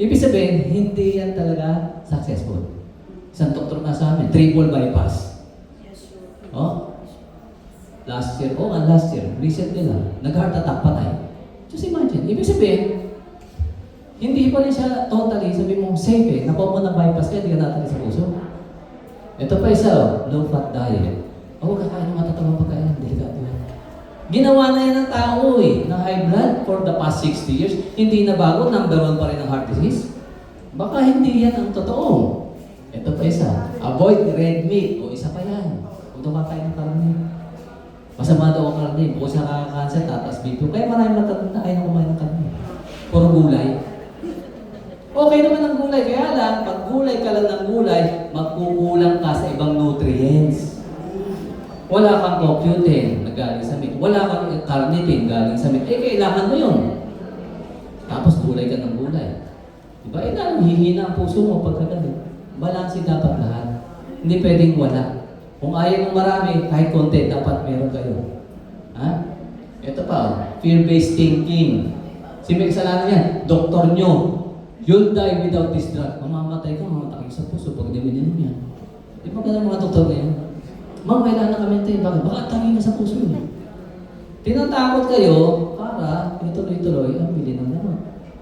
Ibig sabihin, hindi yan talaga successful. Isang doktor na sa amin, triple bypass. Oh? Last year, last year, recent nila, nag-heart attack, patay. Just imagine, ibig sabihin, hindi pa rin siya totally, sabi mo, safe eh, nakuha mo na bypass kaya hindi ka natin sa puso. Ito pa isa, low-fat diet. Kakain ng matatawang pagkain, delikado yan. Ginawa na yan ng tao eh, ng high blood for the past 60 years. Hindi na bago, number 1 pa rin ang heart disease. Baka hindi yan ang totoo. Ito pa isa, avoid red meat. O isa pa yan, huwag daw kakain ng karne. Masama daw ang karne, bukod sa nakaka-cancer, tatas BP. Kaya maraming matatanda ayaw na kumain ng karne. Puro gulay. Okay naman ang gulay, kaya lang, pag gulay ka lang ng gulay, magkukulang ka sa ibang nutrients. Wala kang CoQ10 na galing sa meat. Wala kang carnitine galing sa meat. Kailangan mo yun. Tapos gulay ka ng gulay. Diba? Hihina ang puso mo pagkagaling. Balansin dapat lahat. Hindi pwedeng wala. Kung ayaw ng marami, kahit konti, dapat meron kayo. Ha? Ito pa, fear-based thinking. Si may kasalanan yan, doktor nyo. You'll die without this drug. Mamamatay ka, mamatakay sa puso pag nilinom yan. Di ba ganun mga doktor na yan? Ma'am, kailangan na kami tayo. Bakit? Baka atangin na sa puso niyo. Tinatakot kayo para ituloy-tuloy ang bili ng gamot.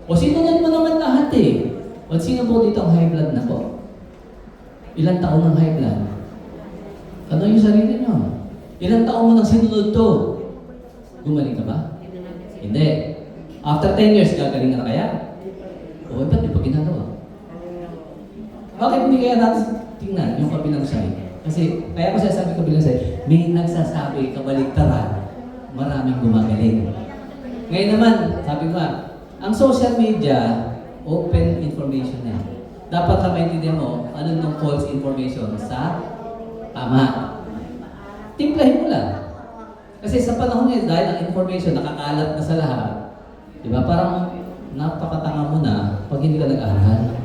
O sinunod mo naman lahat eh. O sino po dito ang high blood na po? Ilang taon ng high blood? Ano yung sarili nyo? Ilang taon mo nang sinunod to? Gumaling ka ba? Hindi. After 10 years, gagaling ka na kaya? O ba't di pa ginagawa? Bakit hindi kaya natin tingnan yung kabilang side? Kasi, kaya ko sasabi kabilang side, may nagsasabi kabaligtaran, maraming gumagaling. Ngayon naman, sabi ko ang social media, open information na. Dapat na maintindihan mo, ano nung false information sa tama. Timplahin mo lang. Kasi sa panahon ngayon, dahil ang information nakakalat na sa lahat, di ba, parang napakatanga mo na pag hindi ka nag-aaral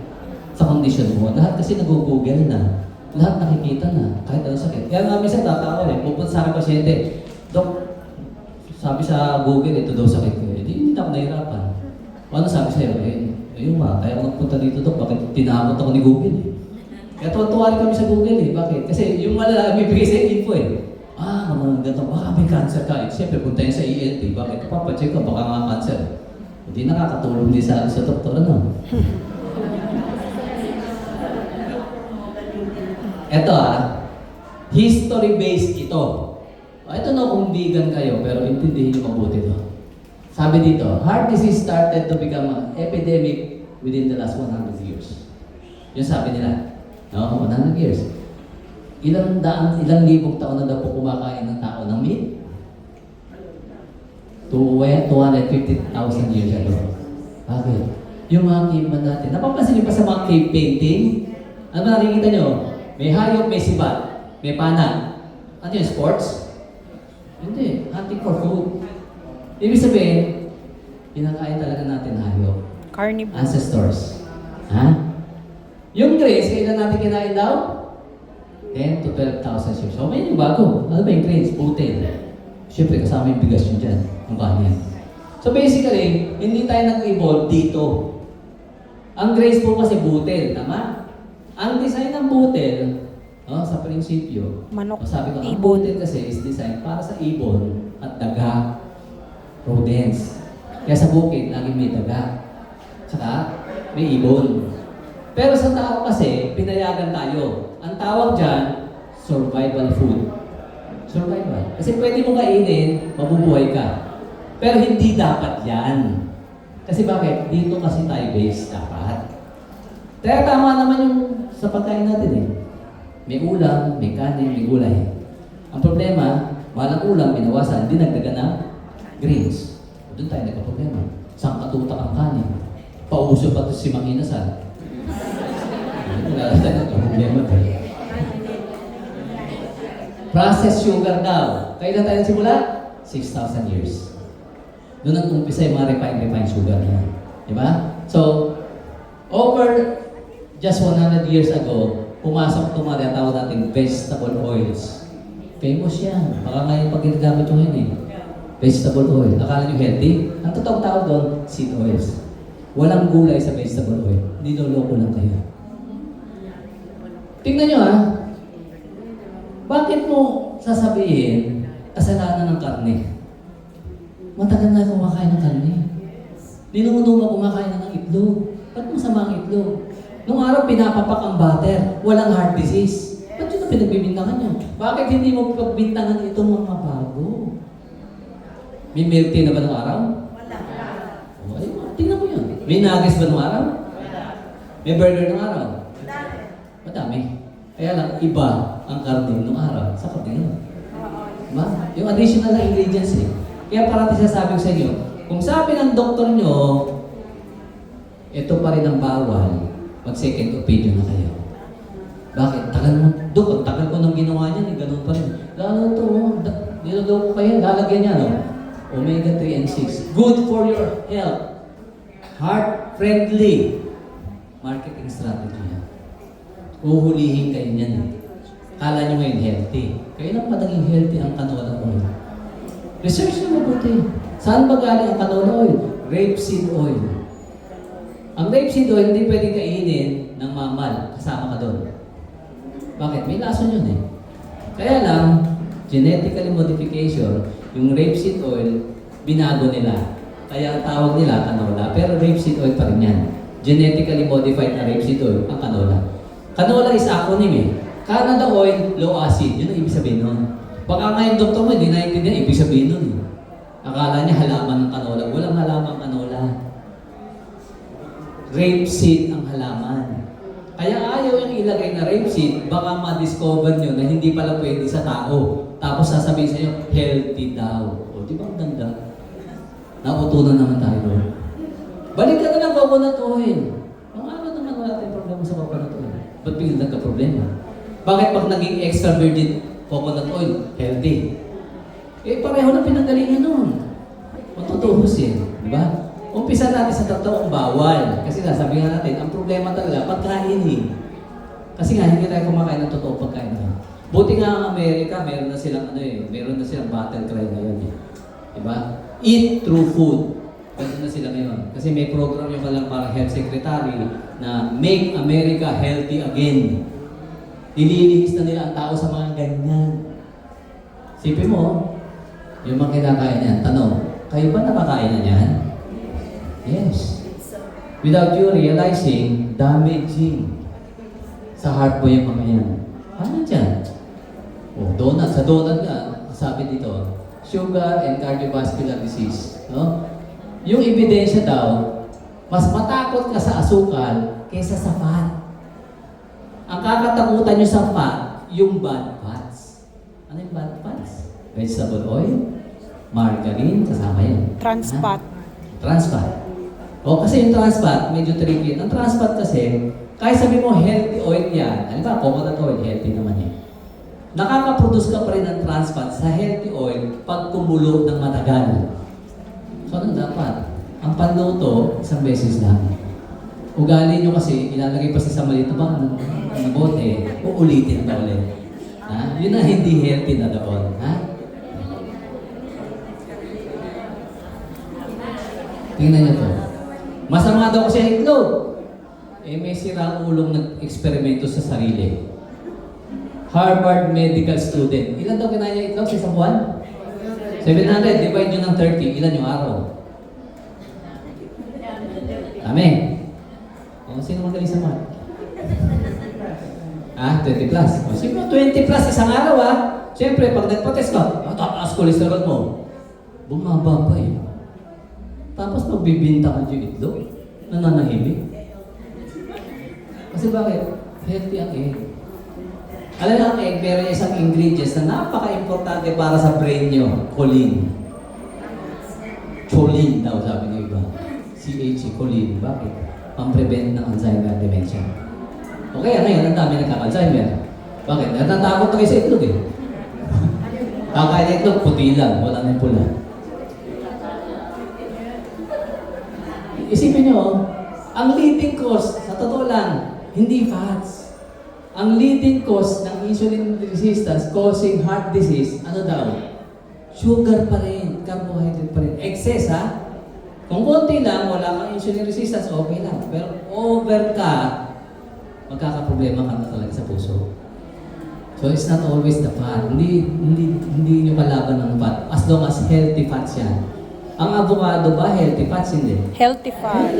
sa kondisyon mo. Lahat kasi nag-google na. Lahat nakikita na, kahit ano sakit. Kaya nga minsan tatawa pupunta sa akin pasyente, Dok, sabi sa Google, ito daw sakit ko. Hindi na ako nahirapan. Ano sabi sa'yo? Ayun nga, kaya ako nagpunta dito, Dok, bakit tinakot ako ni Google Kaya tuwa rin kami sa Google Bakit? Kasi yung malala, may bigay sa info mga ganito, baka may cancer ka. Siyempre, punta yun sa ENT. Bakit? Papacheck ka, baka nga cancer. Hindi nakakatulong din sa doktor, ano? Ito history-based ito. Ito na kung vegan kayo, pero intindihin nyo mabuti ito. Sabi dito, heart disease started to become an epidemic within the last 100 years. Yung sabi nila, 100 years. Ilang libong taon na daw po kumakain ng tao ng meat? 250,000 years ago. Bakit? Yung mga caveman natin. Napapansin niyo pa sa mga cave painting? Ano ba nakikita niyo? May hayop, may sibat, may pana. Ano yun? Sports? Hindi. Hunting for food. Ibig sabihin, pinakain talaga natin hayop. Carnivore. Ancestors. Ha? Yung grains, kailan natin kinain daw? 10 to 12,000 years. So, may yung bago. Ano ba yung grains? Protein. Siyempre, kasama yung bigas yun dyan. Ang kanin. So, basically, hindi tayo nag-evolve dito. Ang grains po kasi butil. Tama? Ang design ng butil, sa prinsipyo, Manok. sabi ko, ang Ibon. butil kasi is designed para sa ibon at daga. Rodents. Kaya sa bukid, lagi may daga. Tsaka, may ibon. Pero sa tao kasi, pinayagan tayo. Ang tawag dyan, survival food. Survival. Kasi pwede mo kainin, mabubuhay ka. Pero hindi dapat yan. Kasi bakit? Dito kasi tayo based dapat. Kaya tama naman yung sa pagkain natin eh. May ulam, may kanin, may gulay. Ang problema, mahal ang ulam, binawasan, dinagdagan ng greens. Doon tayo nagka-problema. Saan katutak ang kanin? Pauso pa ito si Mang Inasal. Wala tayo nagka-problema tayo. Processed sugar daw. Kailan tayo nagsimula? 6,000 years. Doon ang umpisa yung mga refined sugar niya. Di ba? So, over just 100 years ago, pumasok ito mga tawag natin vegetable oils. Famous yan. Baka ngayon pag ginagamit yung yun eh. Vegetable oil. Akala nyo healthy? Ang totoong tawag doon, seed oils. Walang gulay sa vegetable oil. Niloloko lang kayo. Tingnan nyo ha. Bakit mo sasabihin kasalanan ng karne? Matagal na kumakain ng karne. Ninunguno kumakain na ng itlog. Ba't masama ang itlog? Nung araw pinapapak ang butter, walang heart disease. Ba't yun ang pinagbibintangan niya? Bakit hindi mo pagbintangan itong mga bago? May milk tea na ba nung araw? Wala. Oh, ay, tingnan mo yun. May nuggets ba nung araw? Wala. May burger nung araw? Madami. Kaya lang, iba ang karne nung araw sa karne nung. Diba? Yung additional na ingredients eh. Kaya parati sasabi ko sa inyo, kung sabi ng doktor nyo, ito pa rin ang bawal, mag-second opinion na kayo. Bakit? Tagal mo, Dok, tagal ko nang ginawa niyan, ganun pa rin. Lalo ito, nilagaw ko kayo, lalagyan niya, no? Omega 3 and 6. Good for your health. Heart-friendly. Marketing strategy yan. Uhulihin kayo niyan eh. Kala nyo ngayon healthy. Kailan pa naging healthy ang canola oil? Research nyo mabuti. Saan ba galing ang canola oil? Rapeseed oil. Ang rapeseed oil hindi pwedeng kainin ng mamal. Kasama ka doon. Bakit? May lason yun eh. Kaya lang, genetically modification, yung rapeseed oil, binago nila. Kaya ang tawag nila canola. Pero rapeseed oil pa rin yan. Genetically modified na rapeseed oil ang canola. Canola is acronym eh. Canada oil, low acid. Yun ang ibig sabihin nun. Baka ngayon doktor mo, hindi naiintindihan, ibig sabihin nun eh. Akala niya halaman ng canola. Walang halaman canola. Rapeseed ang halaman. Kaya ayaw yung ilagay na rapeseed, baka ma-discover nyo na hindi pala pwede sa tao. Tapos sasabihin sa inyo, healthy daw. O, di ba ang ganda? Nautunan naman tayo doon. Balik ka na ng coconut oil. Ang araw naman wala tayong problema sa coconut oil. Ba't biglang nagka-problema? Bakit pag naging extra virgin coconut oil, healthy? Eh, pareho na pinanggalingan nun. Matutuhusin, di ba? Umpisa natin sa totoong bawal. Kasi nga, sabi nga natin, ang problema talaga, pagkain eh. Kasi nga, hindi tayo kumakain ng totoong pagkain na. Buti nga ang Amerika, meron na silang meron na silang battle cry ngayon eh. Di ba? Eat through food. Ganun na sila ngayon. Kasi may program yung kalang mga health secretary na Make America Healthy Again. Nililihis na nila ang tao sa mga ganyan. Sipin mo, yung mga kinakain yan, tanong, kayo ba nakakain na yan? Yes. Without you realizing, damaging sa heart mo yung mga yan. Ano dyan? Oh, donut. Sa donut nga, sabi dito, sugar and cardiovascular disease. No? Yung ebidensya daw, mas matakot ka sa asukal kaysa sa fat. Ang kakatakutan nyo sa fat, yung bad fats. Ano yung bad fats? Vegetable oil, Margarine, kasama yun. Trans fat. Trans fat. O kasi yung trans fat, medyo tricky. Ang trans fat kasi, kahit sabi mo healthy oil yan, ano ba, coconut oil, healthy naman yan. Nakaka-produce ka pa rin ng trans fat sa healthy oil pag kumulo ng matagal. So ano dapat? Ang panluto, isang beses lang. Ugali nyo kasi, ilalagay pa sa maliit na ng bote, uulitin pa ulit. Ha? Yun na hindi healthy na doon. Ha? Tingnan nyo to. Masama daw kasi ang itlog. May sirang ulong nag-eksperimento sa sarili. Harvard medical student. Ilan daw kinain niya itlog sa isang buwan? 700. Divide nyo ng 30. Ilan yung araw? Kami. O, sino magaling sa math? 20 plus. O, sino 20 plus isang araw Siyempre, pag nagpa-test ka, tataas cholesterol mo. Bumaba pa eh. Tapos magbibinta ka yung itlog. Nananahimik. Kasi bakit? Healthy ang egg. Alam mo ang egg, meron isang ingredients na napaka-importante para sa brain nyo. Choline. Choline daw sabi ng iba. CHE, choline. Bakit? Pang-prevent ng Alzheimer dementia. Okay, ngayon, ang dami nagkaka-Alzheimer. Bakit? Natatakot na kayo sa itlog eh. Kakain ng itlog, puti lang. Wala nang pula. Isipin nyo, ang leading cause, sa totoo lang, hindi fats. Ang leading cause ng insulin resistance causing heart disease, ano daw? Sugar pa rin, carbohydrate pa rin. Excess Kung konti lang, wala kang insulin resistance, okay lang. Pero over ka, magkakaproblema ka na talaga sa puso. So it's not always the fat. Hindi nyo kalaban ng fat. As long as healthy fats yan. Ang avocado ba, healthy fats? Hindi. Healthy fat.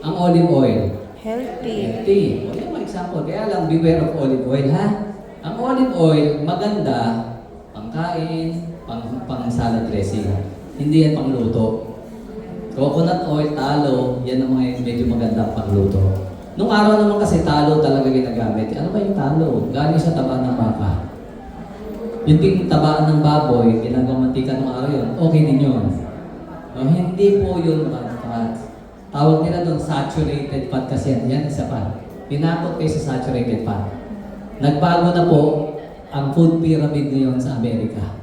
Ang olive oil. Healthy. Healthy. Wala mo example. Kaya lang, beware of olive oil, Ang olive oil, maganda, pangkain, pang salad dressing. Hindi yan pangluto. Coconut oil, talo, yan ang mga medyo maganda pangluto. Nung araw naman kasi talo talaga ginagamit. Ano ba yung talo? Galing sa taba ng baka. Yung ting tabaan ng baboy, ginagawang mantika nung araw yun, okay din yun. No, hindi po yun bad fat. Tawag nila doon saturated fat kasi yan isa pa. Pinakot kayo sa saturated fat. Nagbago na po ang food pyramid ngayon sa Amerika.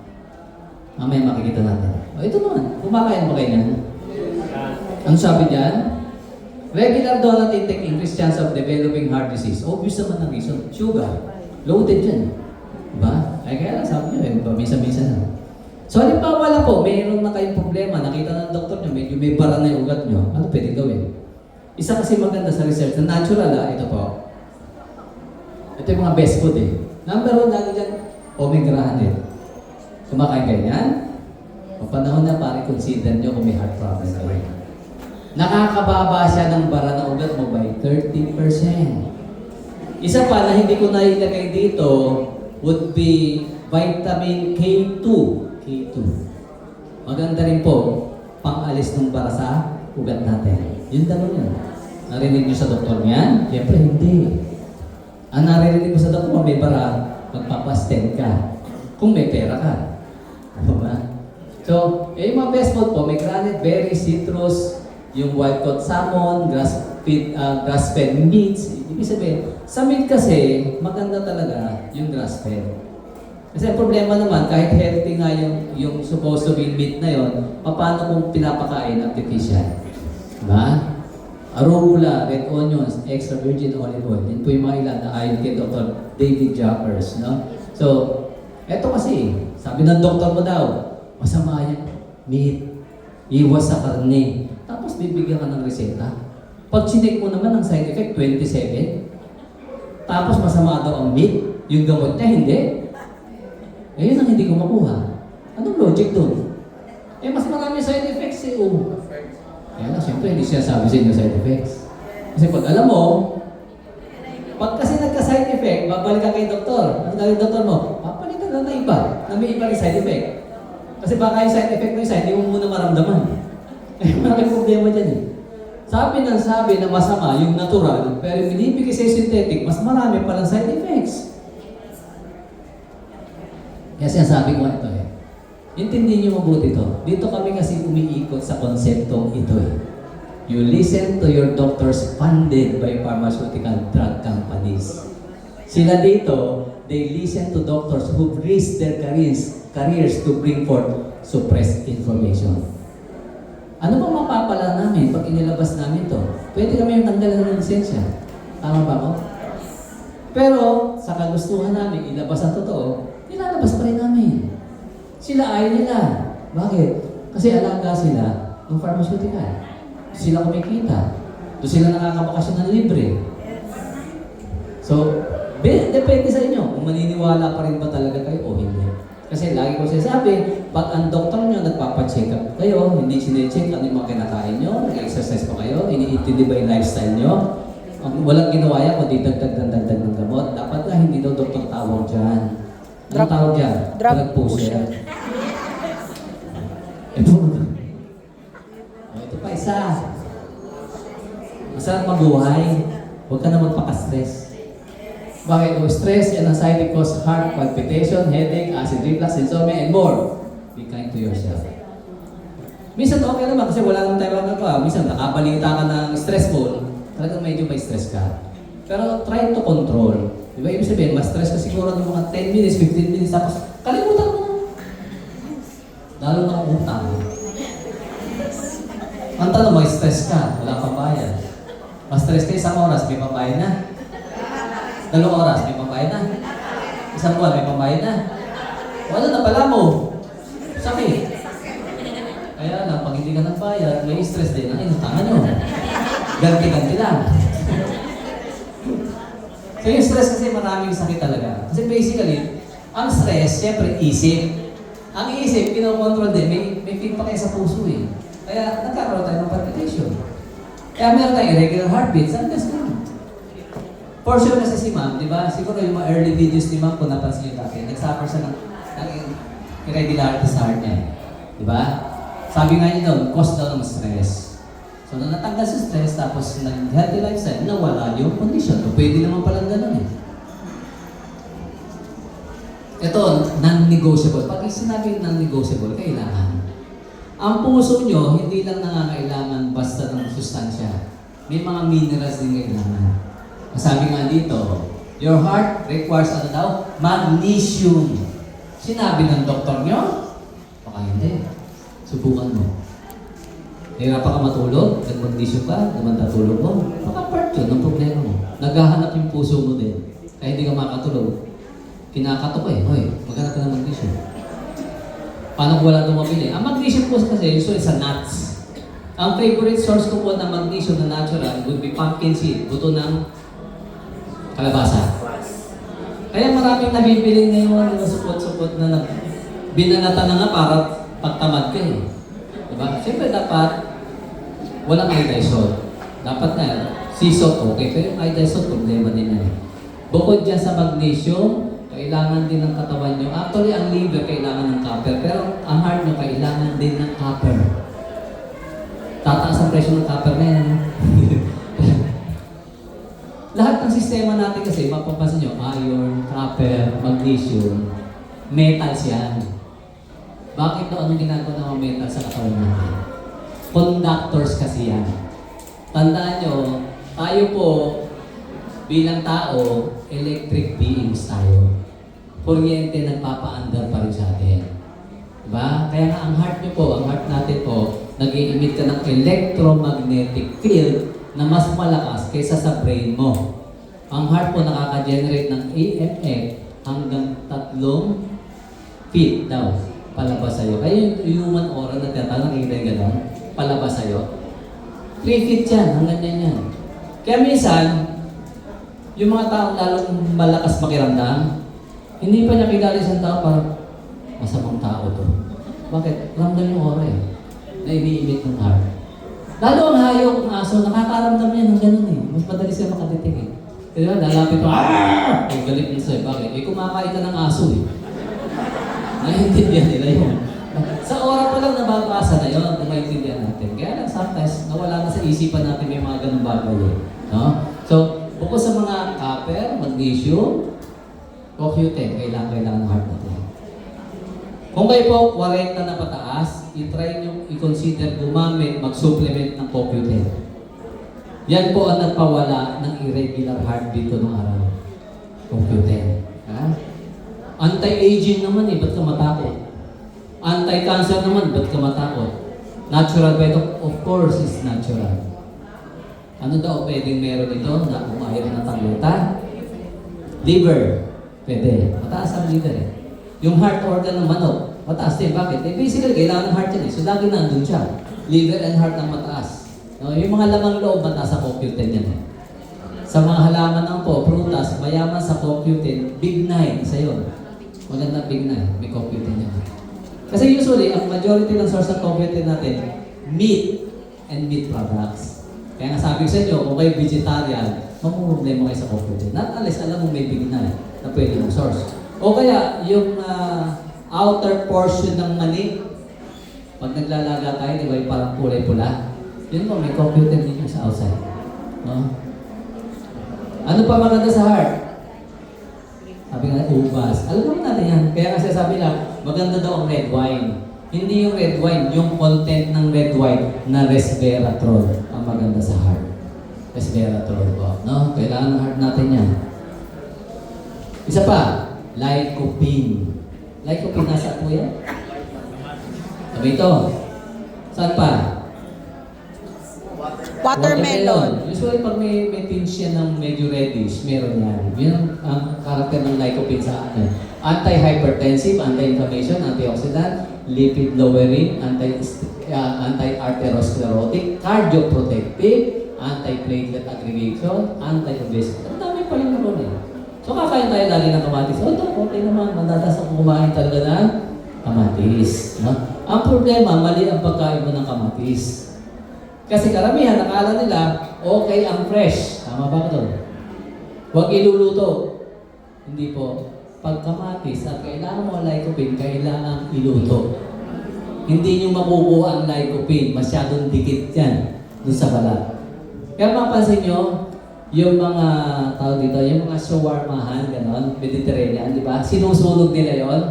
Mamaya makikita natin. O ito naman, kumakain ba kayo niyan? Ang sabi diyan, regular donut intake increase chance of developing heart disease. Obvious naman ang reason. Sugar. Loaded yan. Diba? Ay kaya lang sabi niyo, misa-misa na. So, halimbawa lang po, mayroon na kayong problema, nakita ng doktor nyo, medyo may bara na yung ugat nyo, ano pwede gawin? Isa kasi maganda sa research, na natural ito po. Ito yung mga best food Number 1, lagi dyan, omega 100. Kumakain kayo yan? Panahon na pare, consider nyo kung may heart problem kayo. Nakakababa siya ng bara na ugat mo by 30%. Isa pa na hindi ko nailagay dito would be vitamin K2. K2. Maganda rin po, pang-alis ng bara sa ugat natin. Yun daw yun. Narinig niyo sa doktor niyan? Siyempre hindi. Ang narinig ko sa doktor, may bara, magpapastend ka. Kung may pera ka. Diba? So, yung mga best food po, may granite berry, citrus, yung wild caught salmon, grass-fed meats. Ibig sabihin, sa meat kasi, maganda talaga yung grass-fed. Kasi ang problema naman, kahit healthy nga yung supposed to be meat na yon, paano kung pinapakain artificial? Diba? Arugula, red onions, extra virgin olive oil. Yan po yung mga ilan na ayon kay Dr. David Jaffers. No? So, eto kasi, sabi ng doktor mo daw, masama yung meat, iwas sa karne. Tapos bibigyan ka ng reseta. Pag chinek mo naman ang side effect, 27. Tapos masama daw ang meat, yung gamot niya, hindi. Ayun ang hindi ko makuha. Anong logic doon? Mas marami side effects Kaya na, siyempre, hindi siya sabi sa inyo side effects. Kasi pag alam mo, pag kasi nagka-side effect, babalik ka kay doktor. Ang gawin doktor mo, papalitan lang na iba, na may iba rin side effect. Kasi baka yung side effect mo isa, hindi mo muna maramdaman. Maraming problema dyan Sabi na masama yung natural, pero binibigay sa synthetic, mas marami palang side effects. Kaya sinasabi ko ito Intindihin niyo mabuti to. Dito kami kasi umiikot sa konseptong ito eh. You listen to your doctors funded by pharmaceutical drug companies. Sila dito, they listen to doctors who've risked their careers to bring forth suppressed information. Ano bang mapapala namin pag inilabas namin to? Pwede kami yung tanggalan ng lisensya. Tama ba ako? Pero sa kagustuhan namin ilabas ang totoo, nilalabas pa rin namin. Sila ayaw nila. Bakit? Kasi alaga sila ng pharmaceutical. Sila kumikita. Doon sila nakakabakasyon ng libre. So, depende sa inyo kung maniniwala pa rin ba talaga kayo o hindi. Kasi lagi ko sinasabi, pag ang doktor nyo nagpapacheck up kayo, hindi sinecheck ano yung mga kinakain nyo, nag-exercise pa kayo, iniintindi ba yung lifestyle nyo, walang ginawa yan, kundi dagdag ng gamot, dapat nga hindi daw doktor tawag dyan. Anong tawag dyan? Drug pusher. Ito pa isa. Masarap mabuhay. Huwag ka na magpaka-stress. Bakit? O stress and anxiety cause heart palpitation, headache, acid reflux, insomnia, and more. Be kind to yourself. Minsan okay naman kasi wala nang tayo ka. Minsan nakabalita ka ng stressful, talagang medyo may stress ka. Pero try to control. Diba? Ibig sabihin, mas stress ka siguro ng mga 10 minutes, 15 minutes, tapos kalimutan mo na. Lalo na kung utang. Ang tanong, may stress ka, wala pang bayad. Mas stress ka, isang oras, may pambayad na. 2 oras, may pambayad na. Isang buwan, may pambayad na. Wala na pala mo. Sakit. Kaya lang, pag hindi ka ng bayad, may stress din. Ang inutangan nyo. Ganti-ganti lang. So yung stress kasi maraming sakit talaga. Kasi basically, ang stress, siyempre isip. Ang isip, kinokontrol din. May feedback kayo sa puso eh. Kaya nagkakaroon tayo ng palpitation. Kaya meron tayong irregular heartbeats. Ang gas naman. For sure kasi si ma'am, di ba? Siguro yung mga early videos ni ma'am, kung napansin nyo dati, nagsuffer siya ng irregularity sa heart niya. Di ba? Sabi nga niya doon, cause daw ng stress. So, nung natanggal sa stress, tapos nag-healthy lifestyle, nawala yung condition. So, pwede naman palang ganun eh. Ito, non-negotiable. Pag sinabi non-negotiable, kailangan. Ang puso nyo, hindi lang nangangailangan basta ng sustansya. May mga minerals din kailangan. Sabi nga dito, your heart requires ano daw? Magnesium. Sinabi ng doktor nyo? Baka hindi. Subukan mo. Hirapan ka matulog, nag-magnesium ka, naman tatulog mo. Baka part yun ng problema mo. Naghahanap yung puso mo din. Kaya hindi ka makatulog. Kinakato ko eh, hoy, maghanap ka ng magnesium. Paano kung wala itong mabili? Ang magnesium po kasi usually sa nuts. Ang favorite source ko po ng magnesium na natural would be pumpkin seed, buto ng kalabasa. Kaya maraming nabibili ngayon na supot-supot na binanatan na nga para pagtamad ka eh. Diba? Siyempre dapat walang iodine salt. Dapat na sea salt okay, pero yung iodine salt problema din yan. Bukod dyan sa magnesium, kailangan din ng katawan nyo. Actually, ang liver kailangan ng copper, pero ang heart nyo kailangan din ng copper. Tataas ang presyo ng copper na yan. Lahat ng sistema natin kasi, mapapansin nyo, iron, copper, magnesium, metals yan. Bakit to? Anong ginagawa ng mga metal sa katawan natin? Conductors kasi yan. Tandaan nyo, tayo po, bilang tao, electric beings tayo. Kuryente nagpapaandar pa rin sa atin. Diba? Kaya nga ang heart nyo po, ang heart natin po, nag-i-emit ka ng electromagnetic field na mas malakas kaysa sa brain mo. Ang heart po nakaka-generate ng EMF hanggang 3 feet daw palabas sa'yo. Kaya yung human aura na tinatawag, nakikita yung gano'n, palabas sa'yo. 3 feet yan, hanggang yan. Kaya minsan, yung mga taong lalong malakas makiramdam, hindi pa niya kilala isang tao parang masamang tao to. Bakit? Ramdam yung aura eh, na ini-emit ng heart. Lalo ang hayop, ang aso, nakakaramdam yan ng gano'n eh. Mas madali siya makatitig eh. Kaya lalapit mo, aaaah! Ay, galit mo sa'yo. Bakit? Eh, kumakain ka ng aso eh. Naiintindihan nila yun. Sa oras pa lang nababasa na yun, na maintindihan natin. Kaya lang sometimes, nawala na sa isipan natin may mga ganung bagay eh. No? So, bukod sa mga copper, magnesium, CoQ10, kailangan ng heart natin. Kung kayo po 40 na pataas, i-try nyo i-consider gumamit, mag-supplement ng CoQ10. Yan po ang nagpawala ng irregular heartbeat ko nung araw. CoQ10. Ha? Anti-aging naman ba't ka matakot? Anti-cancer naman, ba't ka matakot? Natural ba ito? Of course, it's natural. Ano daw pwedeng meron dito na umayos na tableta? Liver. Pwede. Mataas ang liver Yung heart organ ng manok, mataas din. Bakit? Basically, kailangan ng heart yan So, lagi nandun siya. Liver and heart ang mataas. No, yung mga lamang loob, mataas sa CoQ10 yan Sa mga halaman ng prutas, mayaman sa CoQ10, big 9, isa yun. Maganda big 9, may CoQ10 yan. Kasi usually, ang majority ng source ng CoQ10 natin, meat and meat products. Kaya nga sabi ko sa inyo, kung kayo vegetarian, mamumroblema kayo sa CoQ10. Not unless alam mo may big 9 na pwede mong source. O kaya, yung outer portion ng mani, pag naglalaga tayo, di ba yung parang kulay pula? Yun mo, may CoQ10 din yung sa outside. No? Ano pa maganda sa heart? Sabi nga, ubas. Alam naman natin yan. Kaya kasi sabi lang, maganda daw ang red wine. Hindi yung red wine, yung content ng red wine na resveratrol ang maganda sa heart. Resveratrol po. No? Kailangan ng heart natin yan. Isa pa, lycopene. Lycopene, nasa po yan? Sabi ito. Saan pa? Watermelon. Usually pag may tinge yan ng medyo reddish, meron yan. Yun ang karakter ng lycopene sa atin. Anti-hypertensive, anti-inflammation, antioxidant, lipid lowering, anti-arteriosclerotic, cardioprotective, anti-platelet aggregation, anti-obesity. Ang dami pa rin naman So kakain tayo lagi ng kamatis. Ito, okay naman. Madadas ako kumain talaga ng kamatis. No? Ang problema, mali ang pagkain mo ng kamatis. Kasi karamihan, nakala nila, okay ang fresh. Tama ba ito? Huwag iluluto. Hindi po. Pag kamatis at kailangan mo ang lycopene, kailangan iluto. Hindi nyo makukuha ang lycopene. Masyadong dikit yan doon sa balat. Kaya mapansin nyo, yung mga tao dito, yung mga shawarmahan, gano'n, Mediterranean, di ba? Sinusunog nila yon.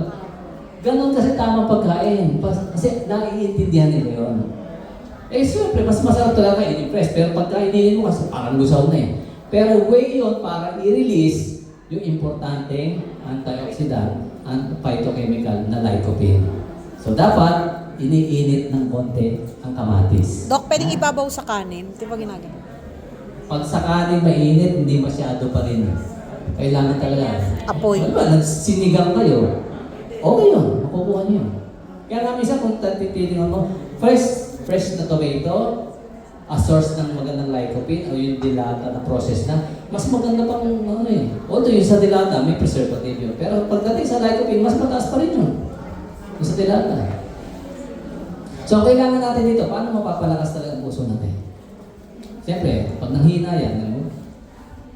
Ganon kasi tamang pagkain. Kasi naiintindihan nila yon. Siyempre, mas masarap talaga in-impress. Pero pagka ininin mo kasi parang lusaw na Pero way yun para i-release yung importanteng antioxidant and phytochemical na lycopene. So dapat, iniinit ng konti ang kamatis. Dok, pwedeng ibabaw sa kanin. Di ba ginagawa? Pag sa kanin mainit, hindi masyado pa rin. Kailangan talaga. Apoy. Ano ba, nagsinigang kayo? Okay yun, makukuha niyo yun. Kaya namin isa kung tititingnan mo, fresh na tomato, a source ng magandang lycopene o yung dilata na process na, mas maganda pang Although yung sa dilata, may preservative yun. Pero pagdating sa lycopene, mas mataas pa rin yun. Yung sa dilata. So, kailangan natin dito, paano mapapalakas talaga ang puso natin? Siyempre, pag nanghina yan,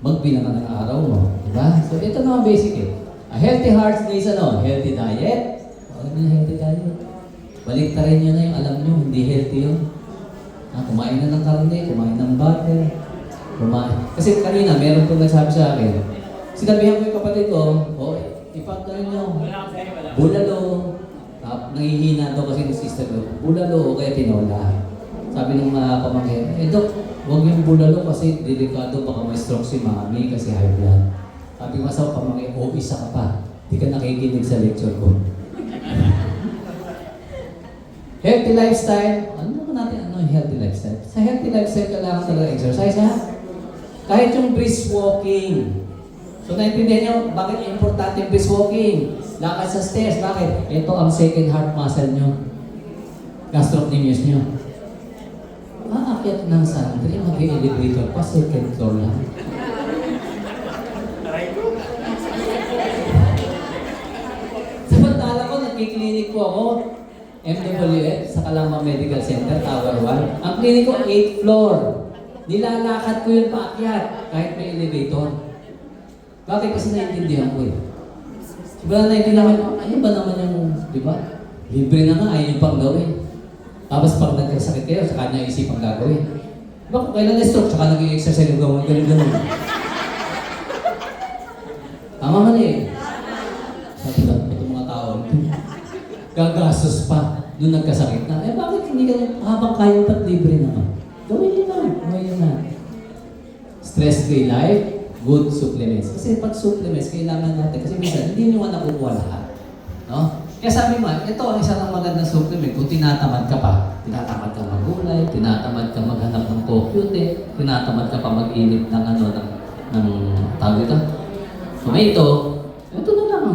magbilang ka ng araw mo. Diba? So, ito na ang basic A healthy heart needs healthy diet. Ano yung healthy diet? Baliktarin nyo na yung alam nyo, hindi healthy yun. Kumain na ng karne, kumain ng butter, kumain. Kasi kanina, meron pong nagsabi sa akin, sinabihan ko yung kapatid ko, ipagkain nyo, bulalo. Nangihina daw kasi ng sister ko, bulalo o kaya tinola. Sabi ng mga pamangkin, Dok, huwag yung bulalo kasi delikado, baka may stroke si mami kasi high blood. Sabi ko sa pamangkin, isa ka pa. Di ka nakikinig sa lecture ko. Healthy lifestyle. Ano naman natin yung healthy lifestyle? Sa healthy lifestyle, kailangan talaga exercise, ha? Kahit yung brisk walking. So, naintindihan nyo, bakit importante yung brisk walking? Lakad sa stairs, bakit? Ito ang second heart muscle nyo. Gastrocnemius nyo. Aakyat ng santri, mag-elevator pa, second floor lang. Samantala ko, nagkiklinik po ako, MWF, sa Calamba Medical Center, Tower 1. Ang klinik ko, 8th floor. Nilalakad ko yung paakyat, kahit may elevator. Bakit? Kasi naiintindihan ko Diba naiintindihan ko, ano ba naman yung, di ba? Libre na nga, ayun yung pang gawin. Tapos pag nagkasakit kayo, saka niya isipang gagawin. Diba kung kailan na-stroke, saka nag-i-exercise yung gawin, ganun. Tama mali Sabi lang, itong mga tao. gagastos pa nung nagkasakit na. Eh bakit hindi ka, habang kaya pat libre naman? Gawin yun na. Stress-free life, good supplements. Kasi pag supplements, kailangan natin. Kasi minsan, hindi nyo nga nakukuha lahat. No? Kaya sabi mo, ito ang isa ng magandang supplement. Kung tinatamad ka pa, tinatamad ka magulay, tinatamad ka maghanap ng kokyote, tinatamad ka pa mag-init ng tawag ito, tomato, ito na lang.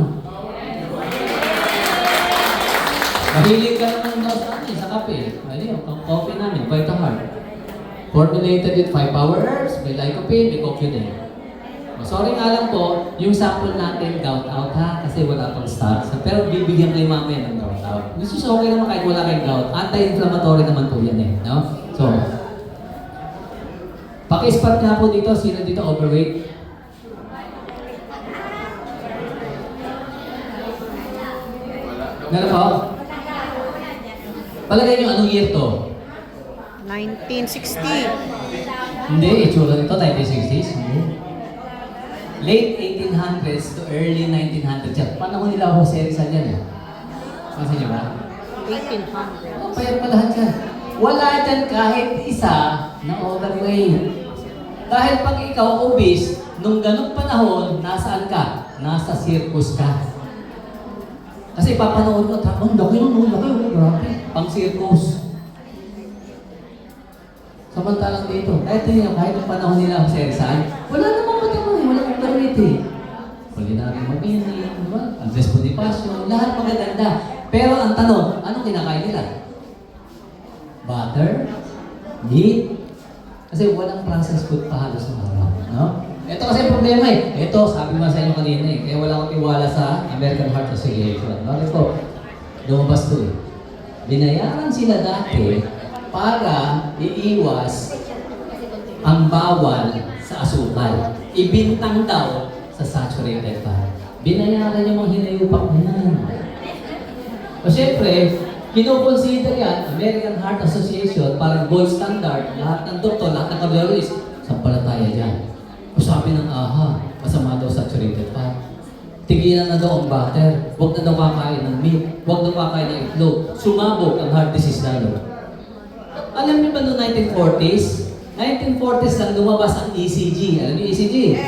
Mahilig ka naman sa kape. Ano yun, ang coffee namin, Vita Heart. Formulated with 5 hours, may lycopene, may kokyote. Sorry nga lang po, yung sample natin, gout out ha, kasi wala pang stocks. Pero bibigyan kayo mamaya ng gout out. Which is okay naman kahit wala kayong gout. Anti-inflammatory naman po yan eh. No? So, paki-spot nga po dito, sino dito overweight? Meron po? Palagay nyo, anong year to? 1960. Hindi, itsura nito, 1960s. Hindi. Late 1800s to early 1900s. Yan, panahon nila Jose Rizal yan eh. Kasi niyo ba? 1800. Oh, payat pa lahat yan. Wala dyan kahit isa na overweight. Dahil pag ikaw obese, nung ganong panahon, nasaan ka? Nasa circus ka. Kasi papanood ko, ang laki nun, grabe. Pang circus. Samantalang dito, kahit yung panahon nila Jose Rizal, wala namang matamang, wala namang overweight eh. Culinary Mabini, Andres Bonifacio, lahat magaganda. Pero ang tanong, anong kinakain nila? Butter? Meat? Kasi walang processed food pa halos ng araw. No? Ito kasi ang problema eh. Ito, sabi mo sa inyo kanina eh. Kaya wala akong tiwala sa American Heart Association. Bakit po? Lumabas to eh. Binayaran sila dati para iiwas ang bawal sa asukal. Ibintang daw sa saturated fat. Binayaran yung mga hinayupak na yan. O syempre, kinukonsider yan, American Heart Association, parang gold standard, lahat ng doktor, lahat ng cardiologist, sampalataya dyan. O sabi ng AHA, masama daw saturated fat. Tigilan na daw ang butter, huwag na daw kakain ng meat, huwag daw kakain ng itlog, sumabog ang heart disease lalo. Alam niyo ba noong 1940s? 1940s lang lumabas ang ECG. Alam niyo ECG?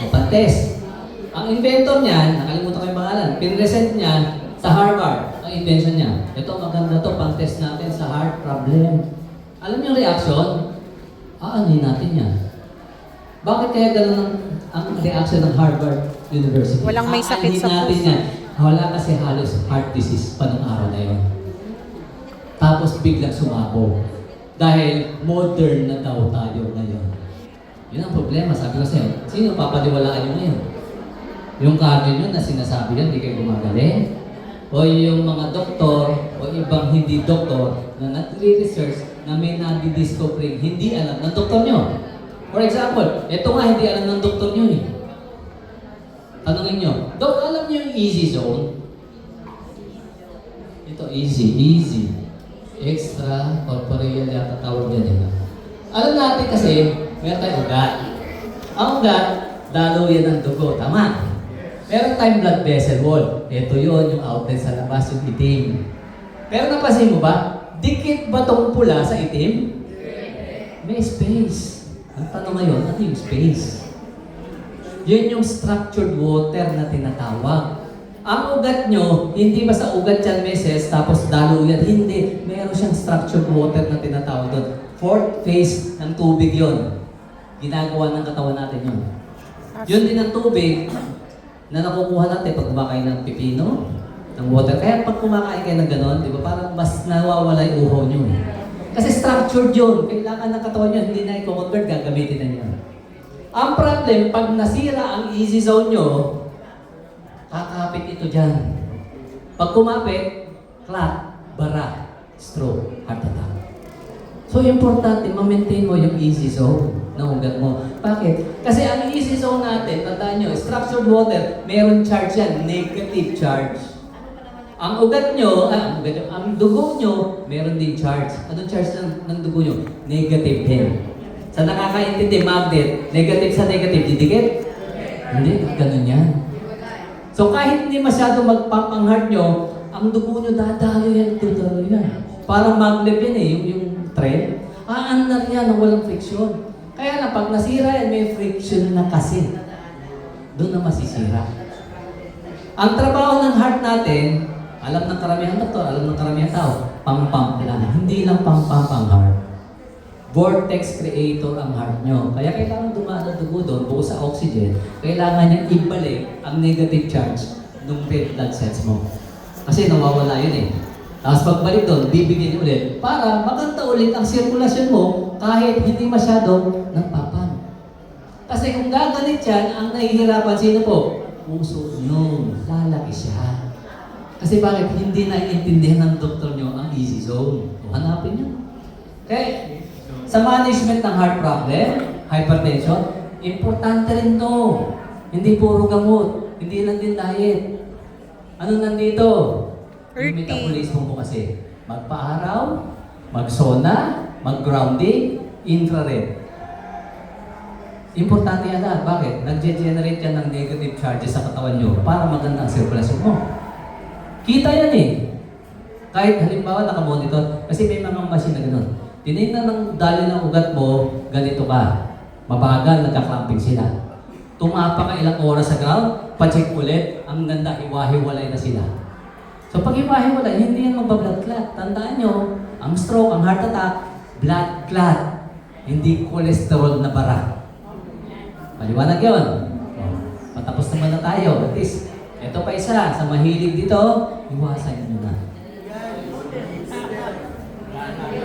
O pag-test. Ang inventor niyan, nakalimutan ko yung pangalan, pinresent niya sa Harvard, ang invention niya. Ito maganda to, pang-test natin sa heart problem. Alam niyo yung reaction? Aanin natin yan. Bakit kaya ganun ang reaction ng Harvard University? Walang may sakit sa natin puso. yan. Wala kasi halos heart disease pa nung araw na yun. Tapos biglang sumabog. Dahil modern na daw tayo ngayon. Yun ang problema. Sabi ko sa'yo, sino papaniwalaan nyo ngayon? Yung kami nyo na sinasabi yan, hindi kayo gumagaling? O yung mga doktor o ibang hindi doktor na nagre-research na may nadi-discovery hindi alam ng doktor nyo. For example, ito nga hindi alam ng doktor nyo eh. Tanungin nyo, Dok, alam nyo yung easy zone? Ito, easy. Extra corporeal yata tawag yan eh. Alam natin kasi, meron tayong ugat. Ang ugat, dalaw yan ng dugo, tama? Meron tayong blood vessel wall. Ito yon yung outlet sa labas, yung itim. Pero napansin mo ba, dikit ba tong pula sa itim? May space. Ang tanong ngayon, ano yung space? Yun yung structured water na tinatawag. Ang ugat nyo, hindi ba sa ugat yan meses, tapos dalo yan? Hindi. Meron siyang structured water na tinatawag doon. Fourth phase ng tubig yon. Ginagawa ng katawan natin yun. Yun din ang tubig na nakukuha natin pag kumakain ng pipino, ng water. Kaya pag kumakain kayo ng ganon, di ba, parang mas nawawala yung uhaw nyo. Kasi structured yun. Kailangan ng katawan nyo, hindi na i-convert, gagamitin na nyo. Ang problem, pag nasira ang easy zone nyo, kakapit ito dyan. Pag kumapit, clot, bara, stroke, heart attack. So, importante, ma-maintain mo yung easy zone ng ugat mo. Bakit? Kasi ang easy zone natin, tandaan nyo, structured water, meron charge yan, negative charge. Ang ugat nyo, ang dugo nyo, meron din charge. Anong charge ng dugo nyo? Negative din. Sa nakakaintindi, magnet, negative sa negative, didikit? Hindi, ganun yan. So kahit hindi masyado mag-pump ang heart nyo, ang dugo nyo dadalo yan, tuturo yan. Parang maglev yan eh, yung trend. Aanar yan na walang friction. Kaya na pag nasira yan, may friction na kasi. Doon na masisira. Ang trabaho ng heart natin, alam ng karamihan na to, alam ng karamihan tao, pang-pump lang. Hindi lang pang-pump ang heart. Vortex creator ang heart nyo. Kaya kailangan dumaan ang dugo doon, buo sa oxygen, kailangan niya ibalik ang negative charge ng red blood cells mo. Kasi nawawala yun eh. Tapos pagbalik doon, bibigyan ulit para maganda ulit ang sirkulasyon mo kahit hindi masyadong nagpapam. Kasi kung gaganit yan, ang nahihirapan sino po? Puso nyo. Lalaki siya. Kasi bakit hindi naiintindihan ng doktor nyo ang easy zone? O, hanapin nyo. Okay? Sa management ng heart problem, hypertension, importante rin to. Hindi puro gamot. Hindi lang din diet. Ano nandito? Yung metabolismo mo kasi. Magpa-araw, mag-sauna, mag-grounding, infrared. Importante yan lahat. Bakit? Nag-generate yan ng negative charges sa katawan nyo para maganda ang sirkulasyon mo. Kita yan eh. Kahit halimbawa nakamonitor, kasi may mga machine na gano'n. Tinignan ng dali ng ugat mo, ganito ka. Mabagal, nagka-clamping sila. Tumapa ka ilang oras sa ground, pa-check ulit, ang ganda, hiwa-hiwalay na sila. So pag hiwa-hiwalay, hindi yan magba-blood clot. Tandaan nyo, ang stroke, ang heart attack, blood clot. Hindi cholesterol na bara. Maliwanag yun. Patapos naman na tayo. At least, ito pa isa, sa mahilig dito, iwasan nyo na.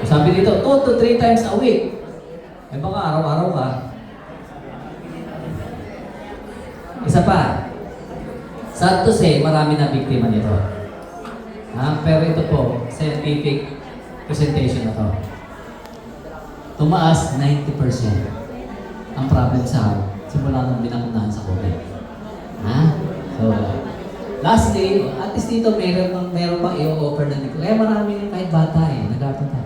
Sabi dito, 2 to 3 times a week. Eh baka araw-araw ka. Isa pa. Sad to say, marami na biktima nito. Pero ito po, scientific presentation na to. Tumaas 90% ang problem sa heart simula nung binakunahan sa COVID. So, lastly, at least dito meron pang i-offer na dito. Kaya marami yung kahit bata eh, nagkapunta.